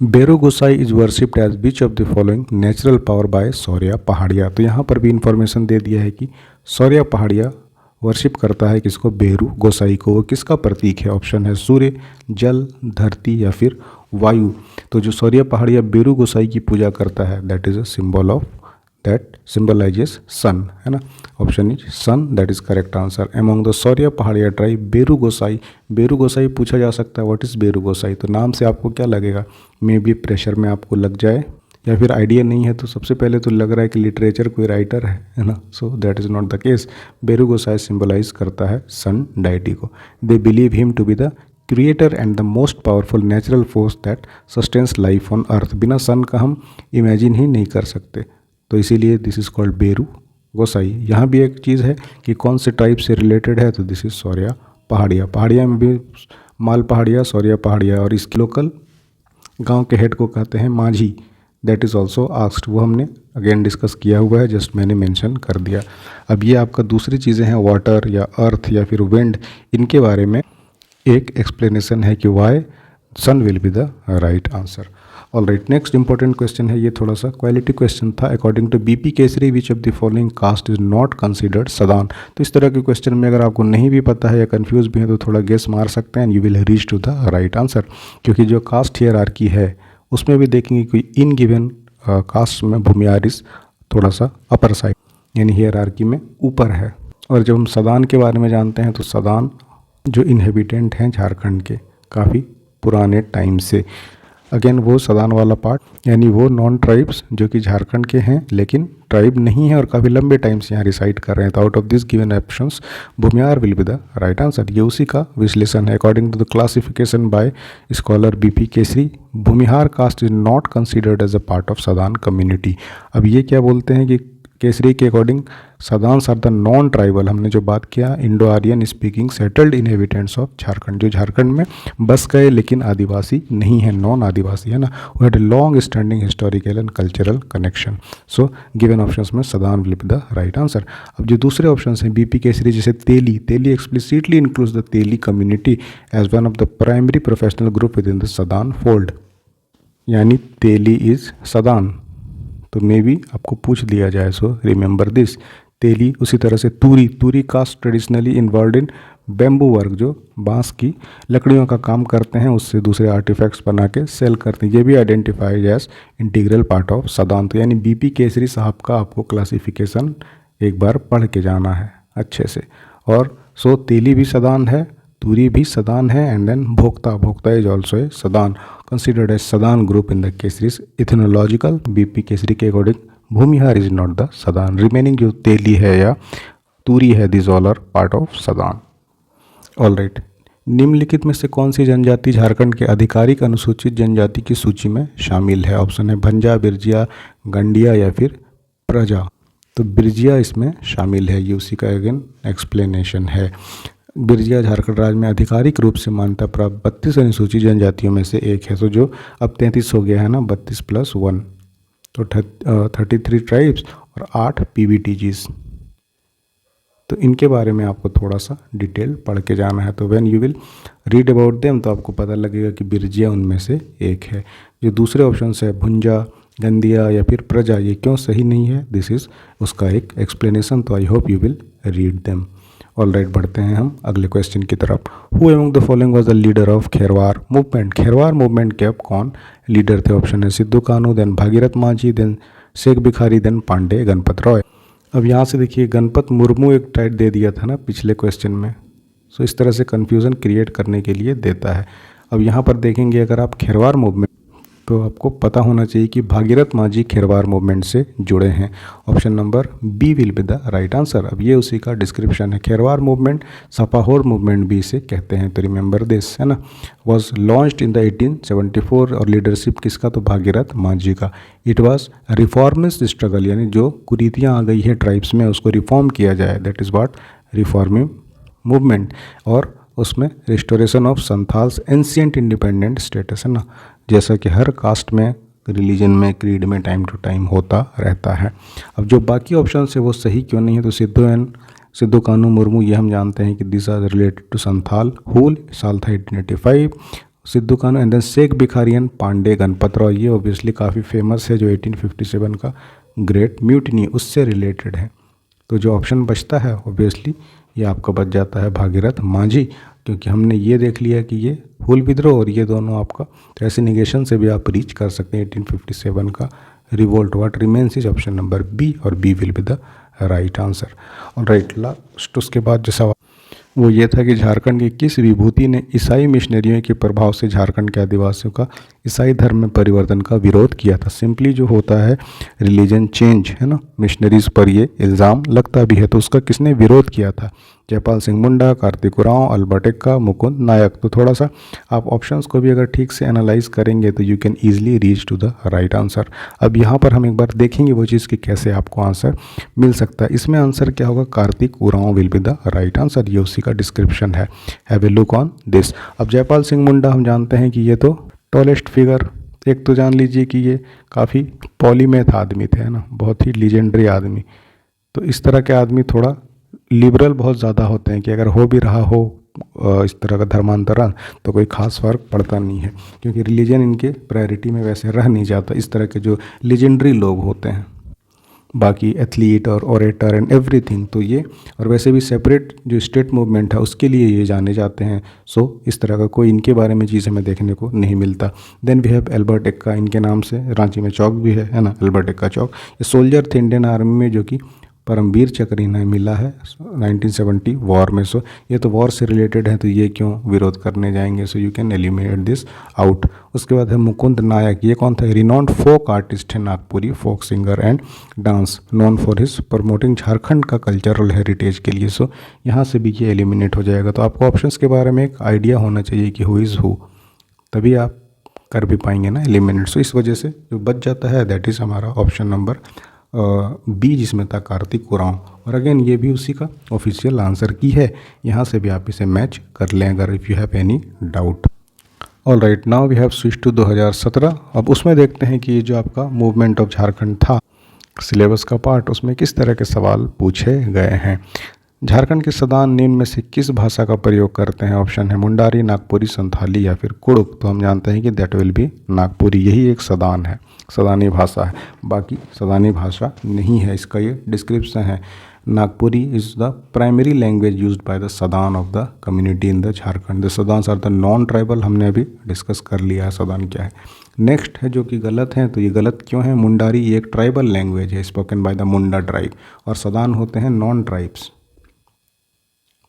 Beru Gosain is worshipped as which of the following natural power by Sauria Paharia. तो यहाँ पर भी इंफॉर्मेशन दे दिया है कि सौर्या पहाड़िया वर्शिप करता है किसको? बेरू गोसाई को। वो किसका प्रतीक है? ऑप्शन है सूर्य, जल, धरती या फिर वायु। तो जो सौर्य पहाड़िया बेरू गोसाई की पूजा करता है that is a symbol of that symbolises sun, है ना। Option is sun, that is correct answer. Among the Sauria Paharia tribe बेरू गोसाई। बेरू गोसाई पूछा जा सकता है व्हाट इज बेरू गोसाई। तो नाम से आपको क्या लगेगा? मे बी प्रेशर में आपको लग जाए, या फिर आइडिया नहीं है तो सबसे पहले तो लग रहा है कि लिटरेचर कोई राइटर है ना। So that is not the case. Beru Gosain symbolise करता है सन डाइटी को। They believe him to be the creator and the most powerful natural force that sustains life on earth. बिना सन का हम इमेजिन ही नहीं कर सकते, तो इसीलिए दिस इज़ कॉल्ड बेरू गोसाई। यहाँ भी एक चीज़ है कि कौन से टाइप से रिलेटेड है, तो दिस इज सौर्या पहाड़िया। पहाड़िया में भी माल पहाड़िया, सौर्या पहाड़िया, और इसके लोकल गांव के हेड को कहते हैं माझी। दैट इज़ ऑल्सो आस्क्ड, वो हमने अगेन डिस्कस किया हुआ है, जस्ट मैंने मेंशन कर दिया। अब ये आपका दूसरी चीज़ें हैं वाटर या अर्थ या फिर विंड, इनके बारे में एक एक्सप्लेनेशन है कि वाई सन will be the right answer. All right, next important question है, ये थोड़ा सा क्वालिटी क्वेश्चन था। According to BP Kesari which of the following caste is not considered Sadan. तो इस तरह के क्वेश्चन में अगर आपको नहीं भी पता है या कंफ्यूज भी है तो थोड़ा गेस मार सकते हैं, and you will reach to the right answer. क्योंकि जो कास्ट हियरार्की है उसमें भी देखेंगे कि इन गिवन कास्ट में भूमियारिस थोड़ा सा अपर साइड यानी हियरार्की में ऊपर है। और जब हम सदान के बारे में जानते हैं तो सदान जो इनहेबिटेंट हैं झारखंड के काफ़ी पुराने टाइम से, अगेन वो सदान वाला पार्ट यानी वो नॉन ट्राइब्स जो कि झारखंड के हैं लेकिन ट्राइब नहीं है और काफ़ी लंबे टाइम से यहाँ रिसाइड कर रहे हैं। तो out of this given options Bhumihar will be the right answer. ये उसी का विश्लेषण है। According to the classification by scholar BP Kesari, Bhumihar caste is not considered as a part of Sadan community. अब ये क्या बोलते हैं कि केसरी के according Sadans are the non tribal, हमने जो बात किया Indo Aryan speaking settled inhabitants of Jharkhand, जो झारखंड में बस गए लेकिन आदिवासी नहीं है, नॉन आदिवासी है ना, वो had a long standing historical and cultural connection. So given options में Sadan will be the right answer. अब जो दूसरे ऑप्शन हैं बीपी केसरी, जैसे Teli, Teli explicitly includes the Teli community as one of the primary professional group within the Sadan fold, यानी Teli is सदान, तो may be आपको पूछ लिया जाए, सो रिमेंबर दिस तेली। उसी तरह से Turi, Turi caste traditionally involve in bamboo work, जो बांस की लकड़ियों का काम करते हैं, उससे दूसरे आर्टिफैक्ट्स बना के सेल करते हैं, ये भी identified as integral part of Sadan. तो यानी बीपी केसरी साहब का आपको क्लासिफिकेशन एक बार पढ़ के जाना है अच्छे से। और सो तेली भी सदान है, तूरी भी सदान है, and then Bhokta, Bhokta is also a Sadan, considered as Sadan group in the Kesari's ethnological. BP Kesari के according Bhumihar is not the Sadan, remaining जो तेली है या तूरी है, this all are part of Sadan. All right, निम्नलिखित में से कौन सी जनजाति झारखंड के आधिकारिक अनुसूचित जनजाति की सूची में शामिल है? ऑप्शन है भंजा, बिरजिया, गंडिया या फिर प्रजा। तो बिरजिया इसमें शामिल है, ये उसी का अगेन एक्सप्लेनेशन है। बिरजिया झारखंड राज्य में आधिकारिक रूप से मान्यता प्राप्त 32 अनुसूचित जनजातियों में से एक है। तो जो अब 33 हो गया है ना, 32 + 1, तो 33 ट्राइब्स और 8 पीबीटीजीज। तो इनके बारे में आपको थोड़ा सा डिटेल पढ़ के जाना है। तो when you will read about them तो आपको पता लगेगा कि बिरजिया उनमें से एक है। जो दूसरे ऑप्शन है भुंजा, गंदिया या फिर प्रजा, ये क्यों सही नहीं है, दिस इज़ उसका एक एक्सप्लेनेशन। तो I hope you will read them. All right, बढ़ते हैं हम अगले क्वेश्चन की तरफ। Who among the following was the leader of Kherwar movement? Kherwar movement के अब कौन लीडर थे? ऑप्शन है सिद्धू कानू, then Bhagirath Manjhi, then Sheikh Bhikhari, then Pandey Ganpat Roy. अब यहाँ से देखिए गणपत मुर्मू एक टाइट दे दिया था ना पिछले क्वेश्चन में, सो इस तरह से कन्फ्यूज़न क्रिएट करने के लिए देता है। अब यहाँ पर देखेंगे अगर आप खेरवार मूवमेंट, तो आपको पता होना चाहिए कि भागीरथ मांझी खेरवार मूवमेंट से जुड़े हैं। Option number B will be the right answer. अब ये उसी का डिस्क्रिप्शन है। खेरवार मूवमेंट सपाहोर मूवमेंट भी इसे कहते हैं, तो रिमेंबर दिस, है ना। वॉज लॉन्च्ड इन द 1874 और लीडरशिप किसका? तो भागीरथ मांझी का। इट वॉज रिफॉर्मिस्ट स्ट्रगल, यानी जो कुरीतियाँ आ गई है ट्राइब्स में उसको रिफॉर्म किया जाए, that is what reforming movement. और उसमें restoration of Santhals ancient independent status, है ना, जैसा कि हर कास्ट में, रिलीजन में, क्रीड में टाइम टू टाइम होता रहता है। अब जो बाकी ऑप्शन है वो सही क्यों नहीं है? तो सिद्धू कानू मुर्मू, ये हम जानते हैं कि this are related to Santhal Hul, साल था 1885। सिद्धू कानू एंड देन शेख भिखारियन, पांडे गणपत रॉय, ये ऑब्वियसली काफ़ी फेमस है, जो 1857 का ग्रेट म्यूटिनी उससे रिलेटेड है। तो जो ऑप्शन बचता है ऑब्वियसली ये आपका बच जाता है भागीरथ मांझी, क्योंकि हमने ये देख लिया कि ये हुल विद्रोह और ये दोनों आपका, तो ऐसे निगेशन से भी आप रीच कर सकते हैं 1857 का revolt. What remains is option number B, और B will be the right answer. और राइट लास्ट उसके बाद जो सवाल वो ये था कि झारखंड की किस विभूति ने ईसाई मिशनरियों के प्रभाव से झारखंड के आदिवासियों का ईसाई धर्म में परिवर्तन का विरोध किया था? सिंपली जो होता है रिलीजन चेंज, है ना, मिशनरीज पर ये इल्ज़ाम लगता भी है, तो उसका किसने विरोध किया था? जयपाल सिंह मुंडा, कार्तिक उरांव, अल्बर्ट एक्का, मुकुंद नायक। तो थोड़ा सा आप ऑप्शंस को भी अगर ठीक से एनालाइज करेंगे तो you can easily reach to the right answer. अब यहाँ पर हम एक बार देखेंगे वो चीज़ कि कैसे आपको आंसर मिल सकता है। इसमें आंसर क्या होगा? Kartik Oraon will be the right answer, ये उसी का डिस्क्रिप्शन है। Have a look on this. अब जयपाल सिंह मुंडा हम जानते हैं कि ये तो टॉलेस्ट फिगर, एक तो जान लीजिए कि ये काफ़ी पॉलीमैथ आदमी थे, है ना, बहुत ही लीजेंडरी आदमी। तो इस तरह के आदमी थोड़ा लिबरल बहुत ज़्यादा होते हैं कि अगर हो भी रहा हो इस तरह का धर्मांतरण तो कोई खास फर्क पड़ता नहीं है, क्योंकि रिलीजन इनके प्रायोरिटी में वैसे रह नहीं जाता, इस तरह के जो लीजेंडरी लोग होते हैं। बाकी एथलीट और ओरेटर एंड एवरीथिंग, तो ये, और वैसे भी सेपरेट जो स्टेट मूवमेंट है उसके लिए ये जाने जाते हैं। सो इस तरह का कोई इनके बारे में चीज़ हमें देखने को नहीं मिलता। Then we have Albert Ekka, इनके नाम से रांची में चौक भी है ना, अल्बर्ट एक्का चौक। ये सोल्जर थे इंडियन आर्मी में, जो कि परमवीर चक्र इन्हें मिला है 1970 वॉर में। सो ये तो वॉर से रिलेटेड है, तो ये क्यों विरोध करने जाएंगे? सो you can eliminate this out. उसके बाद है मुकुंद नायक, ये कौन था? रिनॉन्ड फोक आर्टिस्ट है, Nagpuri folk singer and dance, known for his promoting Jharkhand का कल्चरल हेरिटेज के लिए। सो यहाँ से भी ये एलिमिनेट हो जाएगा। तो आपको ऑप्शंस के बारे में एक आइडिया होना चाहिए कि हु इज़ हु, तभी आप कर भी पाएंगे ना एलिमिनेट। सो इस वजह से जो बच जाता है दैट इज़ हमारा ऑप्शन नंबर बी जिसमें था कार्तिक उरांव। और अगेन ये भी उसी का ऑफिशियल आंसर की है, यहाँ से भी आप इसे मैच कर लें अगर if you have any doubt. All right, now we have switch to 2017। अब उसमें देखते हैं कि ये जो आपका मूवमेंट ऑफ झारखंड था सिलेबस का पार्ट, उसमें किस तरह के सवाल पूछे गए हैं। झारखंड के सदान निम्न में से किस भाषा का प्रयोग करते हैं? ऑप्शन है मुंडारी, नागपुरी, संथाली या फिर कुड़ुक। तो हम जानते हैं कि दैट विल बी नागपुरी, यही एक सदान है, सदानी भाषा है, बाकी सदानी भाषा नहीं है। इसका ये डिस्क्रिप्शन है, Nagpuri is the primary language used by the Sadan of the community in the Jharkhand. The Sadans are the non tribal, हमने अभी डिस्कस कर लिया है सदान क्या है। नेक्स्ट है जो कि गलत है, तो ये गलत क्यों है? मुंडारी ये एक ट्राइबल लैंग्वेज है spoken by the Munda tribe, और सदान होते हैं नॉन ट्राइब्स।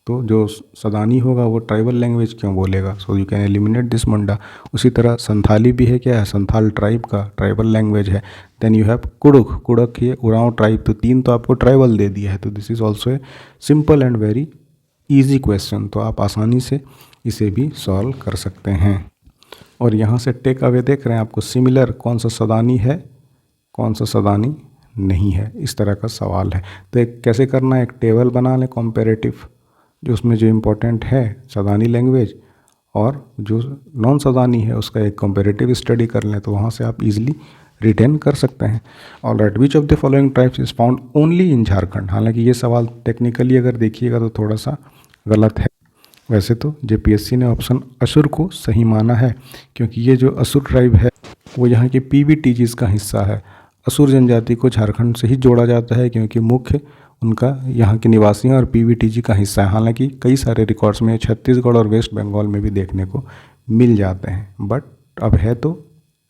तो जो सदानी होगा वो ट्राइबल लैंग्वेज क्यों बोलेगा? So you can eliminate this Munda. उसी तरह संथाली भी है, क्या है? संथाल ट्राइब का ट्राइबल लैंग्वेज है। Then you have Kurukh, Kurukh ये उरांव ट्राइब। तो तीन तो आपको ट्राइबल दे दिया है, तो this is also a simple and very easy question, तो आप आसानी से इसे भी सॉल्व कर सकते हैं। और यहाँ से टेक अवे देख रहे हैं आपको, सिमिलर कौन सा सदानी है, कौन सा सदानी नहीं है, इस तरह का सवाल है। तो एक कैसे करना है, एक टेबल बना लें कॉम्पेरेटिव, जो उसमें जो इम्पोर्टेंट है सदानी लैंग्वेज और जो नॉन सदानी है उसका एक कंपैरेटिव स्टडी कर लें, तो वहाँ से आप इजीली रिटेन कर सकते हैं। All right, which of the following tribes is found only in Jharkhand. हालांकि ये सवाल टेक्निकली अगर देखिएगा तो थोड़ा सा गलत है। वैसे तो जेपीएससी ने ऑप्शन असुर को सही माना है, क्योंकि ये जो असुर ट्राइब है वो यहाँ की पीवीटीजीज का हिस्सा है। असुर जनजाति को झारखंड से ही जोड़ा जाता है, क्योंकि मुख्य उनका यहाँ के निवासी हैं और पीवीटीजी का हिस्सा है। हालांकि कई सारे रिकॉर्ड्स में छत्तीसगढ़ और वेस्ट बंगाल में भी देखने को मिल जाते हैं, बट अब है तो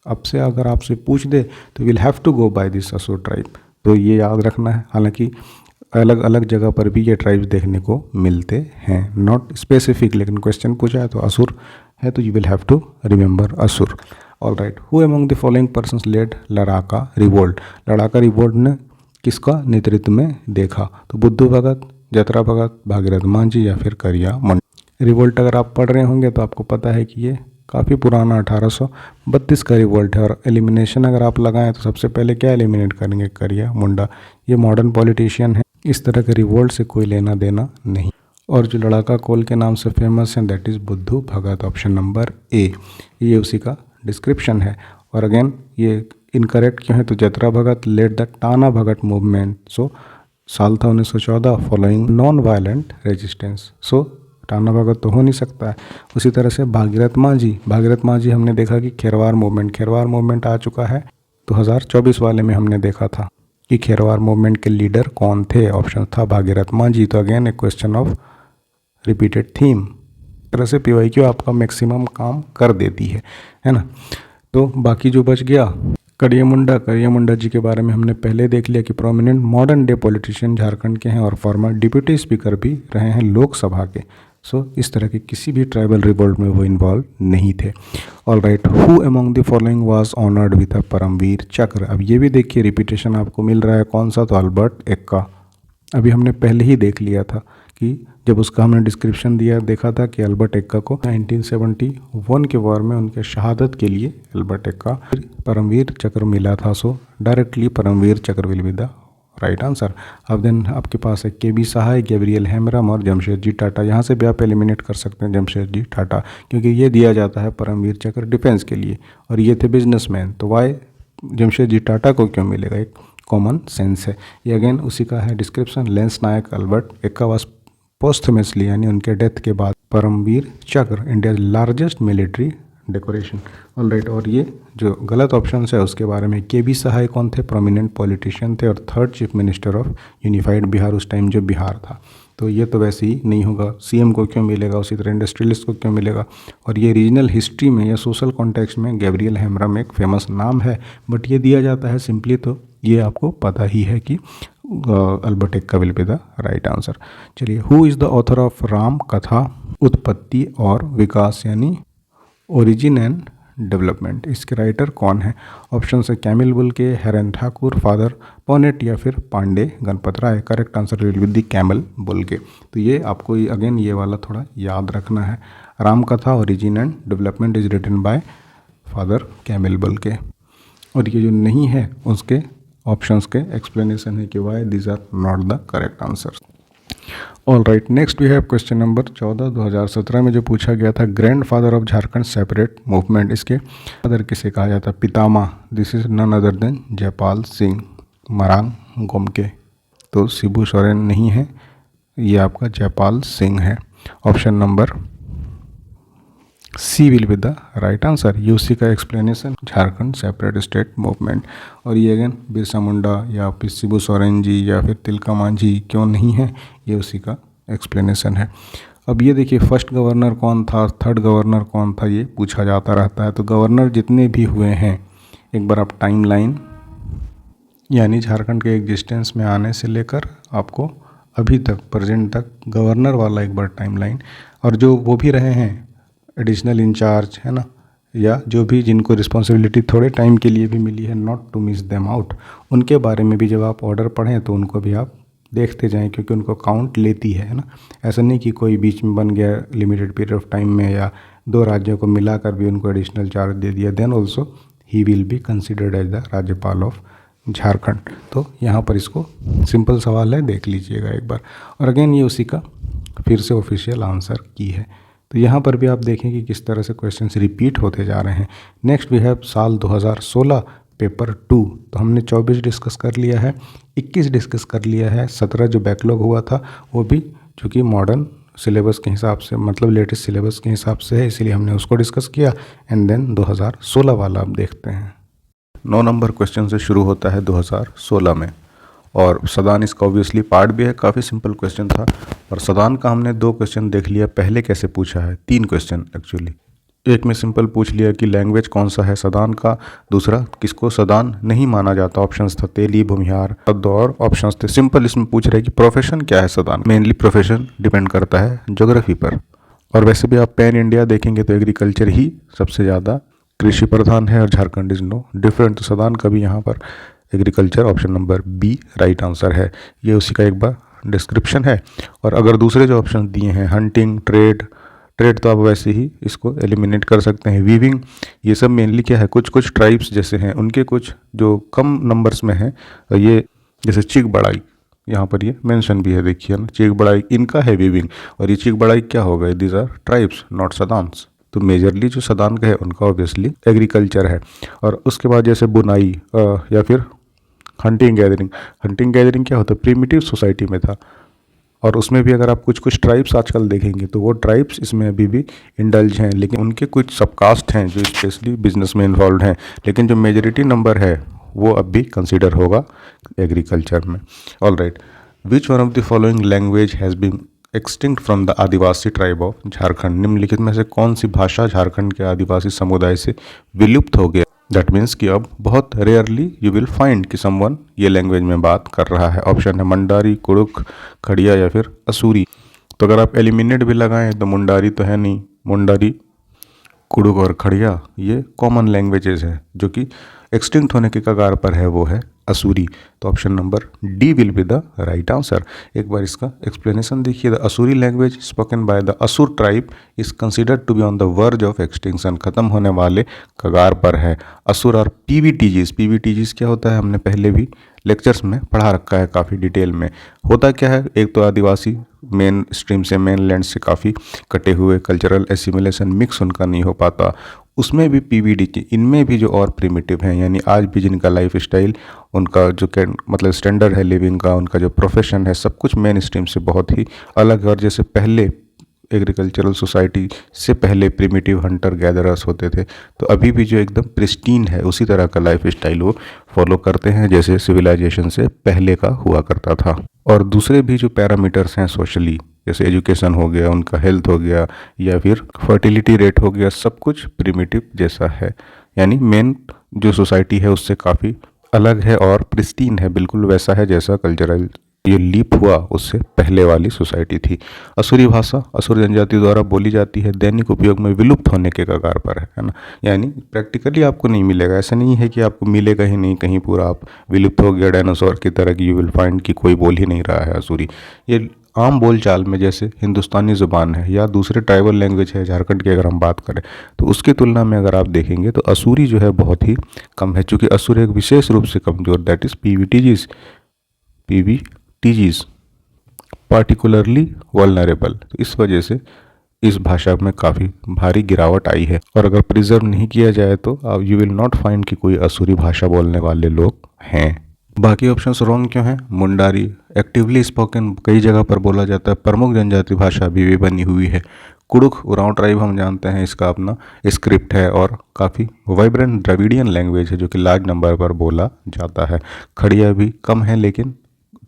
अब से अगर आपसे पूछ दे तो will have to go by this Asur tribe, तो ये याद रखना है। हालांकि अलग अलग जगह पर भी ये ट्राइब्स देखने को मिलते हैं, नॉट स्पेसिफिक, लेकिन क्वेश्चन पूछा है तो असुर है तो you will have to remember Asur. All right, who among the following persons led Ladaka revolt. Ladaka revolt ने किसका नेतृत्व में देखा? तो बुद्धू भगत, जतरा भगत, भागीरथ मांझी या फिर करिया मंडल। रिवोल्ट अगर आप पढ़ रहे होंगे तो आपको पता है कि ये काफ़ी पुराना 1832 का रिवोल्ट है, और एलिमिनेशन अगर आप लगाएं तो सबसे पहले क्या एलिमिनेट करेंगे? करिया मुंडा। ये मॉडर्न पॉलिटिशियन है, इस तरह के रिवोल्ट से कोई लेना देना नहीं। और जो लड़ाका कोल के नाम से फेमस है दैट इज़ बुद्धू भगत, ऑप्शन नंबर ए, ये उसी का डिस्क्रिप्शन है। और अगेन ये इनकरेक्ट क्यों है? तो Jatra Bhagat led the Tana Bhagat movement, so साल था 1914, following non violent resistance, so Tana Bhagat तो हो नहीं सकता है। उसी तरह से भागीरथ मांझी, भागीरथ मांझी हमने देखा कि खेरवार मूवमेंट आ चुका है 2024 वाले में हमने देखा था कि खेरवार मूवमेंट के लीडर कौन थे, ऑप्शन था भागीरथ मांझी। तो again A question of repeated theme, तरह से पीवाईक्यू आपका मैक्सिमम काम कर देती है ना। तो बाकी जो बच गया करिया मुंडा जी के बारे में हमने पहले देख लिया कि prominent modern day politician Jharkhand के हैं और फॉर्मर डिप्यूटी स्पीकर भी रहे हैं लोकसभा के। सो इस तरह के किसी भी ट्राइबल रिवोल्ट में वो इन्वॉल्व नहीं थे। All right, who among the following was honoured with a Param Vir Chakra. अब ये भी देखिए रिपीटेशन आपको मिल रहा है, कौन सा? तो अल्बर्ट एक्का। अभी हमने पहले ही देख लिया था कि जब उसका हमने डिस्क्रिप्शन दिया देखा था कि अल्बर्ट एक्का को 1971 के वॉर में उनके शहादत के लिए अल्बर्ट एक्का परमवीर चक्र मिला था। सो डायरेक्टली परमवीर चक्र will be the right answer. अब देन आपके पास है के बी सहाय, गैब्रियल हेम्ब्रम और जमशेदजी टाटा। यहाँ से भी आप एलिमिनेट कर सकते हैं जमशेदजी टाटा, क्योंकि ये दिया जाता है परमवीर चक्र डिफेंस के लिए और ये थे बिजनेसमैन, तो वाई जमशेदजी टाटा को क्यों मिलेगा? एक कॉमन सेंस है। ये अगेन उसी का है description. Lance Naik Albert Ekka was posthumously यानी उनके डेथ के बाद Param Vir Chakra India largest military decoration. All right, और ये जो गलत ऑप्शन है उसके बारे में के बी सहाय कौन थे? प्रोमिनेंट पॉलिटिशियन थे और third chief minister of unified Bihar उस टाइम जो बिहार था। तो ये तो वैसे ही नहीं होगा, सीएम को क्यों मिलेगा? उसी तरह इंडस्ट्रियलिस्ट को क्यों मिलेगा? और ये रीजनल हिस्ट्री में या सोशल कॉन्टेक्स्ट में गैब्रियल हेम्ब्रम एक फेमस नाम है, बट ये दिया जाता है सिंपली, तो ये आपको पता ही है कि Albert Ekka will be the right answer. चलिए, who is the author of Ram Katha Utpatti aur Vikas यानी ओरिजिन एंड डेवलपमेंट, इसके राइटर कौन है? ऑप्शन है Camille Bulcke, Heron Thakur, father Ponnet या फिर Pandey Ganpat Rai. Correct answer will be the Camille Bulcke. तो ये आपको अगेन ये वाला थोड़ा याद रखना है, Ram Katha origin and development is written by father Camille Bulcke. और ये जो नहीं है उसके ऑप्शंस के एक्सप्लेनेशन है कि why these are not the correct answer. All right, next we have question number 14 2017 में जो पूछा गया था, grandfather of Jharkhand separate movement, इसके फादर किसे कहा जाता है? पितामह, this is none other than Jaipal Singh Marang Gomke. तो शिबू सोरेन नहीं है, ये आपका जयपाल सिंह है। Option number C will be the right answer. ये उसी का explanation, Jharkhand separate state movement. और ये अगेन बिरसा मुंडा या फिर शिबू सोरेन जी या फिर तिलका मांझी क्यों नहीं है, ये उसी का एक्सप्लेनेशन है। अब ये देखिए, फर्स्ट गवर्नर कौन था, थर्ड गवर्नर कौन था, ये पूछा जाता रहता है। तो गवर्नर जितने भी हुए हैं, एक बार आप टाइम लाइन यानी झारखंड के एग्जिस्टेंस में आने से लेकर आपको अभी तक प्रेजेंट तक गवर्नर वाला एक बार टाइम लाइन, और जो वो भी रहे हैं एडिशनल इंचार्ज, है ना, या जो भी जिनको रिस्पॉन्सिबिलिटी थोड़े टाइम के लिए भी मिली है, not to miss them out, उनके बारे में भी जब आप ऑर्डर पढ़ें तो उनको भी आप देखते जाएं, क्योंकि उनको काउंट लेती है ना। ऐसा नहीं कि कोई बीच में बन गया लिमिटेड पीरियड ऑफ टाइम में या दो राज्यों को मिलाकर भी उनको एडिशनल चार्ज दे दिया, then also he will be considered as the rajyapal of Jharkhand. तो यहाँ पर इसको सिंपल सवाल है, देख लीजिएगा एक बार। और अगेन ये उसी का फिर से ऑफिशियल आंसर की है। तो यहाँ पर भी आप देखें कि किस तरह से क्वेश्चंस रिपीट होते जा रहे हैं। नेक्स्ट वी हैव साल 2016 पेपर 2। तो हमने 24 डिस्कस कर लिया है, 21 डिस्कस कर लिया है, 17 जो बैकलॉग हुआ था वो भी चूँकि मॉडर्न सिलेबस के हिसाब से, मतलब लेटेस्ट सिलेबस के हिसाब से है, इसीलिए हमने उसको डिस्कस किया। एंड देन 2016 वाला आप देखते हैं। 9 नंबर क्वेश्चन से शुरू होता है 2016 में, और सदान इसका ऑब्वियसली पार्ट भी है। काफ़ी सिंपल क्वेश्चन था, और सदान का हमने 2 क्वेश्चन देख लिया। पहले कैसे पूछा है, 3 क्वेश्चन एक्चुअली। एक में सिंपल पूछ लिया कि लैंग्वेज कौन सा है सदान का, दूसरा किसको सदान नहीं माना जाता, ऑप्शंस था तेली, भूमिहार, और ऑप्शंस थे। सिंपल इसमें पूछ रहे कि प्रोफेशन क्या है सदान। मेनली प्रोफेशन डिपेंड करता है ज्योग्राफी पर, और वैसे भी आप पैन इंडिया देखेंगे तो एग्रीकल्चर ही सबसे ज़्यादा कृषि प्रधान है, और झारखंड इज नो डिफरेंट। तो सदान का भी यहाँ पर agriculture, option number B right answer है। ये उसी का एक बार डिस्क्रिप्शन है। और अगर दूसरे जो ऑप्शन दिए हैं, हंटिंग, ट्रेड तो आप वैसे ही इसको एलिमिनेट कर सकते हैं। वीविंग, ये सब मेनली क्या है, कुछ कुछ ट्राइब्स जैसे हैं उनके कुछ जो कम नंबर्स में हैं, ये जैसे चिक बड़ाई, यहाँ पर ये मेंशन भी है, देखिए ना, चिक बड़ाई इनका है वीविंग। और ये चिक बड़ाई क्या हो गए, दीज आर ट्राइब्स नॉट सदान्स। तो मेजरली जो सदान का है उनका ऑब्वियसली एग्रीकल्चर है। और उसके बाद जैसे बुनाई या फिर हंटिंग गैदरिंग क्या होता है, प्रिमिटिव सोसाइटी में था, और उसमें भी अगर आप कुछ कुछ ट्राइब्स आजकल देखेंगे तो वो ट्राइब्स इसमें अभी भी इंडल्ज हैं, लेकिन उनके कुछ सबकास्ट हैं जो स्पेशली बिजनेस में इन्वॉल्व हैं, लेकिन जो मेजॉरिटी नंबर है वो अब भी कंसिडर होगा एग्रीकल्चर में। All right, which one of the following language has been extinct from the adivasi tribe of Jharkhand. निम्नलिखित में से कौन सी भाषा झारखंड के आदिवासी समुदाय से विलुप्त हो गया। दैट मीन्स कि अब बहुत रेयरली यू विल फाइंड कि समवन ये लैंग्वेज में बात कर रहा है। ऑप्शन है मंडारी, कुड़ुक, खड़िया या फिर असूरी। तो अगर आप एलिमिनेट भी लगाएं तो मुंडारी तो है नहीं, मुंडारी, कुड़ुक और खड़िया ये कॉमन लैंग्वेजेस हैं। जो कि एक्सटिंक्ट होने के कगार पर है वो है असूरी। तो option number D will be the right answer. एक बार इसका एक्सप्लेनेशन देखिए। The Asuri language spoken by the Asur tribe is considered to be on the verge of extinction, खत्म होने वाले कगार पर है। असुर और पीवीटीजीज क्या होता है, हमने पहले भी लेक्चर्स में पढ़ा रखा है काफ़ी डिटेल में। होता क्या है, एक तो आदिवासी मेन स्ट्रीम से, मेन लैंड से काफ़ी कटे हुए, कल्चरल एसिमिलेशन मिक्स उनका नहीं हो पाता, उसमें भी पीवीडी, इनमें भी जो और प्रिमिटिव हैं, यानी आज भी जिनका लाइफ स्टाइल, उनका जो मतलब स्टैंडर्ड है लिविंग का, उनका जो प्रोफेशन है, सब कुछ मेन स्ट्रीम से बहुत ही अलग है। और जैसे पहले एग्रीकल्चरल सोसाइटी से पहले प्रिमिटिव हंटर गैदरर्स होते थे, तो अभी भी जो एकदम प्रिस्टीन है उसी तरह का लाइफ स्टाइल वो फॉलो करते हैं जैसे सिविलाइजेशन से पहले का हुआ करता था। और दूसरे भी जो पैरामीटर्स हैं सोशली, जैसे एजुकेशन हो गया, उनका हेल्थ हो गया, या फिर फर्टिलिटी रेट हो गया, सब कुछ प्रिमिटिव जैसा है, यानी मेन जो सोसाइटी है उससे काफ़ी अलग है और प्रिस्टीन है, बिल्कुल वैसा है जैसा कल्चरल ये लीप हुआ उससे पहले वाली सोसाइटी थी। असुरी भाषा असुर जनजाति द्वारा बोली जाती है, दैनिक उपयोग में विलुप्त होने के कगार पर है ना। यानी प्रैक्टिकली आपको नहीं मिलेगा, ऐसा नहीं है कि आपको मिलेगा ही नहीं, कहीं पूरा आप विलुप्त हो गया डायनासोर की तरह कि यू विल फाइंड कि कोई बोल ही नहीं रहा है असुरी। ये आम बोलचाल में जैसे हिंदुस्तानी ज़ुबान है या दूसरे ट्राइबल लैंग्वेज है झारखंड की अगर हम बात करें तो उसकी तुलना में अगर आप देखेंगे तो असुरी जो है बहुत ही कम है, चूँकि असुर एक विशेष रूप से कमज़ोर, that is PVTGs particularly vulnerable. तो इस वजह से इस भाषा में काफ़ी भारी गिरावट आई है, और अगर प्रिजर्व नहीं किया जाए तो यू विल नॉट फाइंड कि कोई असुरी भाषा बोलने वाले लोग हैं। बाकी ऑप्शंस रॉन्ग क्यों हैं? मुंडारी एक्टिवली स्पोकन कई जगह पर बोला जाता है, प्रमुख जनजाति भाषा अभी भी बनी हुई है। कुड़ुख उरांव ट्राइब हम जानते हैं, इसका अपना स्क्रिप्ट है और काफ़ी वाइब्रेंट द्रविडियन लैंग्वेज है जो कि लार्ज नंबर पर बोला जाता है। खड़िया भी कम है, लेकिन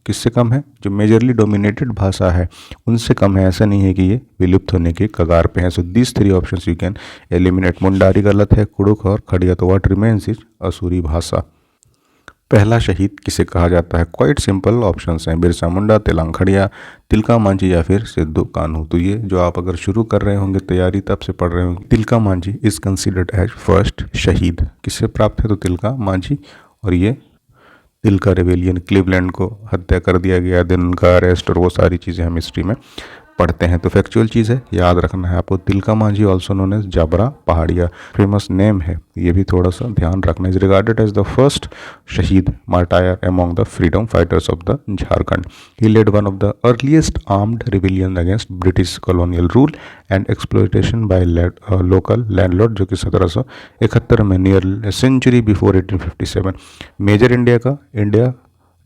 किससे कम है? जो मेजरली डोमिनेटेड भाषा है उनसे कम है, ऐसा नहीं है कि ये विलुप्त होने के कगार पे हैं। So this 3 options you can eliminate. Mundari गलत है, कुड़ुख और खड़िया, तो व्हाट रिमेन्स इज असुरी भाषा। पहला शहीद किसे कहा जाता है? क्वाइट सिंपल ऑप्शंस हैं, बिरसा मुंडा, तिलंग खड़िया, तिलका मांझी या फिर सिद्धू कान्हू। तो ये जो आप अगर शुरू कर रहे होंगे तैयारी तब से पढ़ रहे होंगे, Tilka Manjhi is considered as first shaheed. किससे प्राप्त है? तो तिलका मांझी। और ये तिलका रेवेलियन, क्लीवलैंड को हत्या कर दिया गया, दिन उनका अरेस्ट और वो सारी चीज़ें हम हिस्ट्री में पढ़ते हैं, तो फैक्चुअल चीज़ है, याद रखना है आपको। Tilka Manjhi also known as Jabra Pahadia, famous name है, ये भी थोड़ा सा ध्यान रखना। Is regarded as the first शहीद martyr among the freedom fighters of the Jharkhand. He led one of the earliest armed rebellion against British colonial rule and exploitation by local landlord, जो कि 1771 में near century before 1857। Major India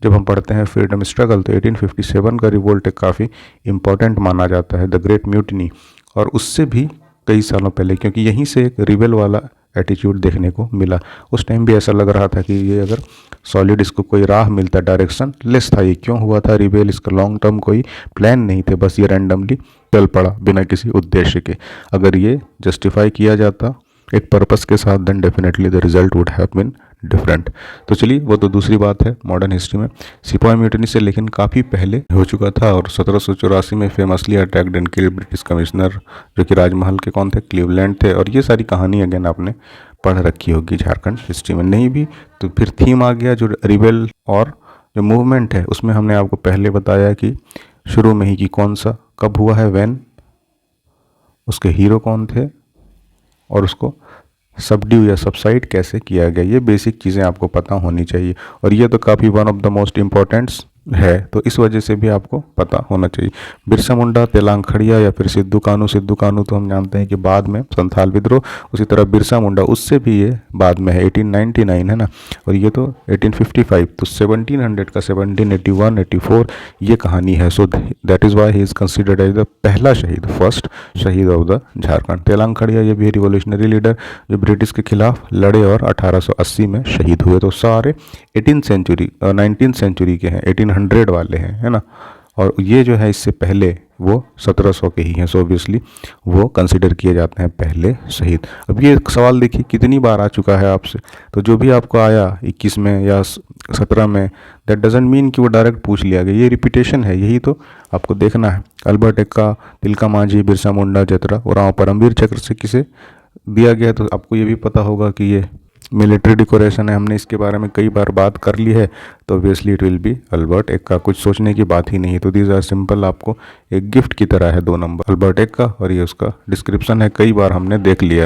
जब हम पढ़ते हैं freedom struggle तो 1857 का revolt एक काफ़ी इम्पॉर्टेंट माना जाता है, द ग्रेट म्यूटनी, और उससे भी कई सालों पहले, क्योंकि यहीं से एक रिबेल वाला एटीट्यूड देखने को मिला। उस टाइम भी ऐसा लग रहा था कि ये अगर सॉलिड इसको कोई राह मिलता, डायरेक्शन लेस था, ये क्यों हुआ था रिबेल, इसका लॉन्ग टर्म कोई प्लान नहीं थे, बस ये रैंडमली चल पड़ा बिना किसी उद्देश्य के। अगर ये जस्टिफाई किया जाता एक पर्पस के साथ, then definitely the result would have been different. तो चलिए वो तो दूसरी बात है मॉडर्न हिस्ट्री में। सिपाही म्यूटनी से लेकिन काफ़ी पहले हो चुका था, और 1784 में famously attacked and killed British commissioner, जो कि राजमहल के कौन थे? क्लीवलैंड थे। और ये सारी कहानी अगेन आपने पढ़ रखी होगी झारखंड हिस्ट्री में, नहीं भी तो फिर थीम आ गया जो रिबेल और जो मूवमेंट है उसमें हमने आपको पहले बताया कि शुरू में ही कि कौन सा कब हुआ है, व्हेन, उसके हीरो कौन थे और उसको सबड्यू या सबसाइड कैसे किया गया। ये बेसिक चीज़ें आपको पता होनी चाहिए, और ये तो काफ़ी वन ऑफ द मोस्ट इम्पॉर्टेंट्स है, तो इस वजह से भी आपको पता होना चाहिए। बिरसा मुंडा, तेलांग खड़िया या फिर सिद्धू कानू तो हम जानते हैं कि बाद में संथाल विद्रोह, उसी तरह बिरसा मुंडा उससे भी ये बाद में है, 1899 है ना, और ये तो 1855, तो 1700 का 1781, 84 ये कहानी है। So that is why he is considered as the pahla shaheed, first shaheed of the Jharkhand. Telanga Kharia ये भी रिवोल्यूशनरी लीडर जो ब्रिटिश के खिलाफ लड़े और 1880 में शहीद हुए। तो सारे 19th सेंचुरी के हैं, 1800 वाले हैं, है ना, और ये जो है इससे पहले वो 1700 के ही हैं, सो ऑब्वियसली वो कंसिडर किए जाते हैं पहले शहीद। अब ये सवाल देखिए कितनी बार आ चुका है आपसे, तो जो भी आपको आया 21 में या 17 में, दैट डजेंट मीन कि वो डायरेक्ट पूछ लिया गया, ये रिपीटेशन है, यही तो आपको देखना है। अल्बर्ट एक्का, तिलका मांझी, बिरसा मुंडा, जतरा उरांव, परमवीर चक्र से किसे दिया गया, तो आपको ये भी पता होगा कि ये मिलिट्री डेकोरेशन है, हमने इसके बारे में कई बार बात कर ली है, तो obviously it will be Albert Ekka, कुछ सोचने की बात ही नहीं है। तो दीज आर सिंपल, आपको एक गिफ्ट की तरह है 2 नंबर अल्बर्ट एक्का, और ये उसका डिस्क्रिप्शन है, कई बार हमने देख लिया।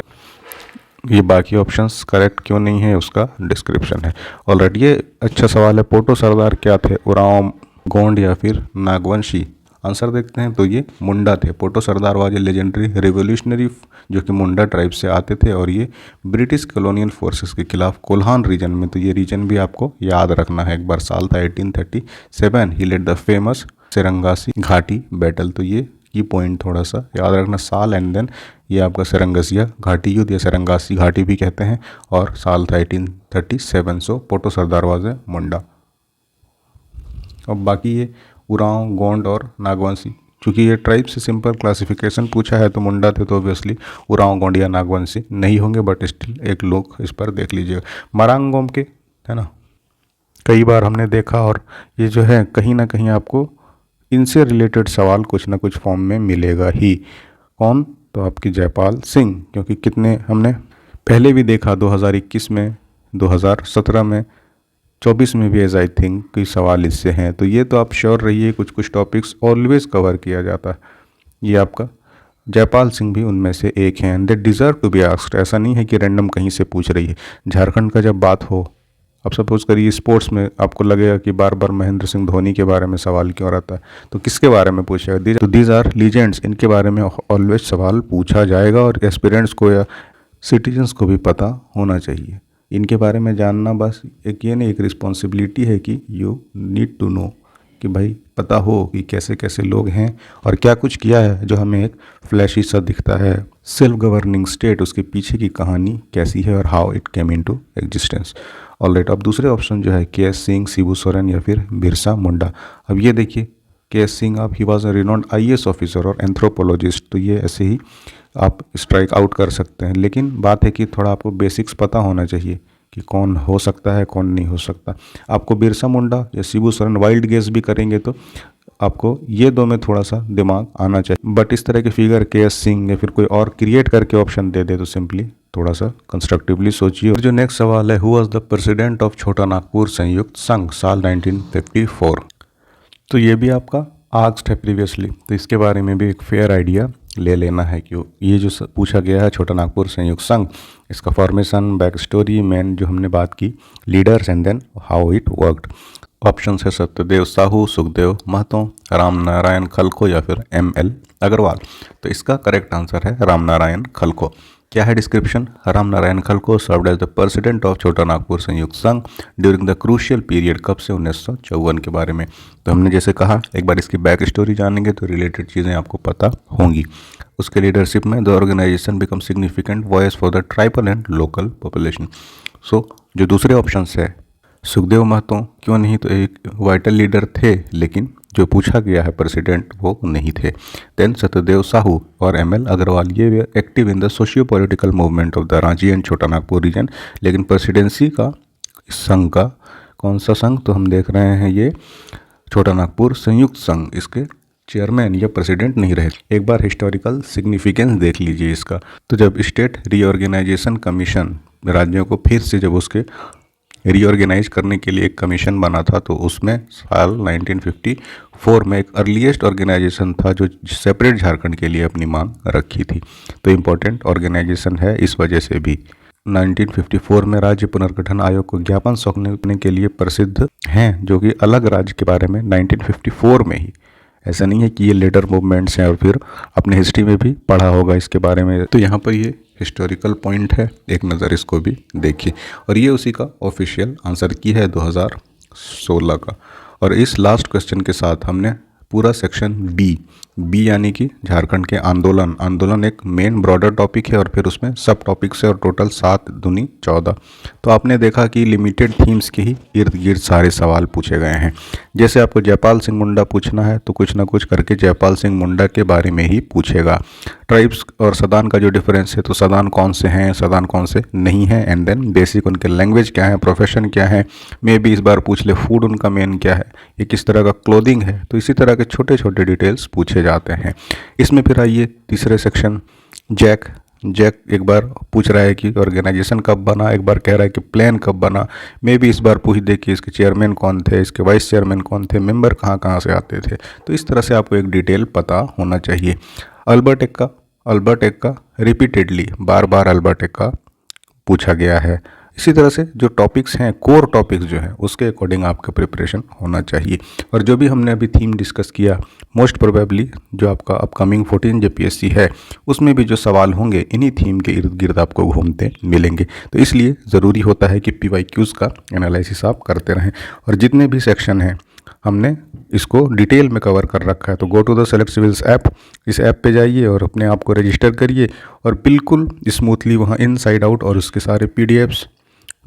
ये बाकी ऑप्शंस करेक्ट क्यों नहीं है उसका डिस्क्रिप्शन है। ऑलरेडी ये अच्छा सवाल है, पोटो सरदार क्या थे? उरांव, गोंड या फिर नागवंशी? आंसर देखते हैं, तो ये मुंडा थे। पोटो सरदार वाज ए लेजेंडरी रिवोल्यूशनरी जो कि मुंडा ट्राइब से आते थे, और ये ब्रिटिश कॉलोनियल फोर्सेस के खिलाफ कोल्हान रीजन में, तो ये रीजन भी आपको याद रखना है। एक बार साल था 1837, ही लेड द फेमस सेरंगासी घाटी बैटल, तो ये पॉइंट थोड़ा सा याद रखना, साल एंड देन ये आपका सेरंगसिया घाटी युद्ध या सेरंगासी घाटी भी कहते हैं, और साल था 1837। सो पोटो सरदार वाज ए मुंडा। अब बाकी ये उरांव, गोंड और नागवंशी, चूँकि ये ट्राइब से सिंपल क्लासिफिकेशन पूछा है, तो मुंडा थे तो ऑब्वियसली उरांव, गोंड या नागवंशी नहीं होंगे, बट स्टिल एक लोग इस पर देख लीजिएगा। मरांगोम के, है ना, कई बार हमने देखा, और ये जो है कहीं ना कहीं आपको इनसे रिलेटेड सवाल कुछ ना कुछ फॉर्म में मिलेगा ही। कौन? तो आपकी जयपाल सिंह, क्योंकि कितने हमने पहले भी देखा 2021 में, 2017 में, 24 में भी एज आई थिंक कई सवाल इससे हैं। तो ये तो आप श्योर रहिए, कुछ कुछ टॉपिक्स ऑलवेज कवर किया जाता है। ये आपका जयपाल सिंह भी उनमें से एक हैं। They deserve to be asked. ऐसा नहीं है कि रैंडम कहीं से पूछ रही है। झारखंड का जब बात हो, अब सपोज करिए स्पोर्ट्स में आपको लगेगा कि बार बार महेंद्र सिंह धोनी के बारे में सवाल क्यों रहता है, तो किसके बारे में पूछेगा? तो दीज आर लीजेंड्स, इनके बारे में ऑलवेज सवाल पूछा जाएगा और एस्पिरेंट्स को या सिटीजन्स को भी पता होना चाहिए। इनके बारे में जानना बस एक ये नहीं, एक रिस्पॉन्सिबिलिटी है कि यू नीड टू नो, कि भाई पता हो कि कैसे कैसे लोग हैं और क्या कुछ किया है जो हमें एक फ्लैशी सा दिखता है। सेल्फ गवर्निंग स्टेट, उसके पीछे की कहानी कैसी है और how it came into existence. Alright, अब दूसरे ऑप्शन जो है के.एस. सिंह, शिबू सोरेन या फिर बिरसा मुंडा। अब ये देखिए, के.एस. सिंह आप he was a renowned IAS officer और एंथ्रोपोलॉजिस्ट, तो ये ऐसे ही आप स्ट्राइक आउट कर सकते हैं। लेकिन बात है कि थोड़ा आपको बेसिक्स पता होना चाहिए कि कौन हो सकता है, कौन नहीं हो सकता। आपको बिरसा मुंडा या शिबू सोरेन वाइल्ड गेस भी करेंगे तो आपको ये दो में थोड़ा सा दिमाग आना चाहिए। बट इस तरह के फिगर के.एस. सिंह या फिर कोई और क्रिएट करके ऑप्शन दे दे तो सिंपली थोड़ा सा कंस्ट्रक्टिवली सोचिए। और जो नेक्स्ट सवाल है, who was the president of Chota Nagpur संयुक्त संघ साल 1954। तो ये भी आपका आस्क्ड है प्रीवियसली, तो इसके बारे में भी एक फेयर आइडिया ले लेना है कि ये जो पूछा गया है छोटा नागपुर संयुक्त संघ, इसका फॉर्मेशन, बैक स्टोरी, मेन जो हमने बात की, leaders and then how it worked. Option है सत्यदेव साहू, सुखदेव महतो, राम नारायण खलखो या फिर ML अग्रवाल। तो इसका करेक्ट आंसर है राम नारायण खलखो। क्या है डिस्क्रिप्शन? राम नारायण खलखो served as the president of Chota Nagpur संयुक्त संघ ड्यूरिंग द क्रूशियल पीरियड। कब से? 1954 के बारे में। तो हमने जैसे कहा, एक बार इसकी बैक स्टोरी जानेंगे तो रिलेटेड चीज़ें आपको पता होंगी। उसके लीडरशिप में the organisation become significant voice for the tribal and local population. So जो दूसरे ऑप्शन है, सुखदेव महतो क्यों नहीं, तो एक वाइटल लीडर थे, लेकिन जो पूछा गया है प्रेसिडेंट वो नहीं थे। देन सत्यदेव साहू और ML अग्रवाल, ये active in the socio political movement of the Ranchi and छोटा नागपुर रीजन। लेकिन प्रेसिडेंसी का संघ का कौन सा संघ, तो हम देख रहे हैं ये छोटा नागपुर संयुक्त संघ, इसके चेयरमैन या प्रेसिडेंट नहीं रहे। एक बार हिस्टोरिकल सिग्निफिकेंस देख लीजिए इसका। तो जब स्टेट रीऑर्गेनाइजेशन कमीशन राज्यों को फिर से जब उसके रीऑर्गेनाइज करने के लिए एक कमीशन बना था, तो उसमें साल 1954 में एक अर्लीस्ट ऑर्गेनाइजेशन था जो सेपरेट झारखंड के लिए अपनी मांग रखी थी। तो इम्पोर्टेंट ऑर्गेनाइजेशन है इस वजह से भी। 1954 में राज्य पुनर्गठन आयोग को ज्ञापन सौंपने के लिए प्रसिद्ध हैं, जो कि अलग राज्य के बारे में 1954 में ही, ऐसा नहीं है कि ये लेटर मूवमेंट्स हैं और फिर अपने हिस्ट्री में भी पढ़ा होगा इसके बारे में। तो यहाँ पर ये हिस्टोरिकल पॉइंट है, एक नज़र इसको भी देखिए। और ये उसी का ऑफिशियल आंसर की है 2016 का। और इस लास्ट क्वेश्चन के साथ हमने पूरा सेक्शन बी यानी कि झारखंड के आंदोलन एक मेन ब्रॉडर टॉपिक है और फिर उसमें सब टॉपिक्स है और टोटल 7 दूनी 14। तो आपने देखा कि लिमिटेड थीम्स के ही इर्द गिर्द सारे सवाल पूछे गए हैं। जैसे आपको जयपाल सिंह मुंडा पूछना है तो कुछ ना कुछ करके जयपाल सिंह मुंडा के बारे में ही पूछेगा। ट्राइब्स और सदान का जो डिफरेंस है, तो सदान कौन से हैं, सदान कौन से नहीं हैं, एंड देन बेसिक उनके लैंग्वेज क्या है, प्रोफेशन क्या है, मे भी इस बार पूछ ले फूड उनका मेन क्या है, ये किस तरह का क्लोथिंग है। तो इसी तरह के छोटे छोटे डिटेल्स पूछे जाते हैं। इसमें फिर आइए तीसरे सेक्शन, जैक एक बार पूछ रहा है कि ऑर्गेनाइजेशन कब बना, एक बार कह रहा है कि प्लान कब बना, मे भी इस बार पूछ दे कि इसके चेयरमैन कौन थे, इसके वाइस चेयरमैन कौन थे, मेंबर कहाँ कहाँ से आते थे। तो इस तरह से आपको एक डिटेल पता होना चाहिए। अल्बर्ट एक्का रिपीटेडली बार बार अल्बर्ट एक्का पूछा गया है। इसी तरह से जो टॉपिक्स हैं, कोर टॉपिक्स जो हैं, उसके अकॉर्डिंग आपका प्रिपरेशन होना चाहिए। और जो भी हमने अभी थीम डिस्कस किया, मोस्ट प्रोबेबली जो आपका अपकमिंग 14 JPSC है, उसमें भी जो सवाल होंगे इन्हीं थीम के इर्द गिर्द आपको घूमते मिलेंगे। तो इसलिए ज़रूरी होता है कि PYQs का एनालिसिस आप करते रहें। और जितने भी सेक्शन हैं हमने इसको डिटेल में कवर कर रखा है। तो go to the Select Civils app, इस ऐप पे जाइए और अपने आप को रजिस्टर करिए और बिल्कुल स्मूथली वहाँ इनसाइड आउट और उसके सारे PDFs,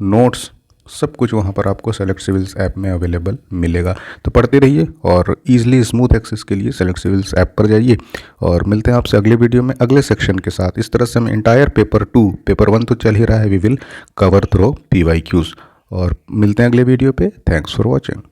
नोट्स, सब कुछ वहाँ पर आपको सेलेक्ट सिविल्स ऐप में अवेलेबल मिलेगा। तो पढ़ते रहिए और ईजिली स्मूथ एक्सेस के लिए सेलेक्ट सिविल्स ऐप पर जाइए। और मिलते हैं आपसे अगले वीडियो में अगले सेक्शन के साथ। इस तरह से हम इंटायर पेपर 1 तो चल ही रहा है, we will cover through PYQs। और मिलते हैं अगले वीडियो पे। Thanks for watching.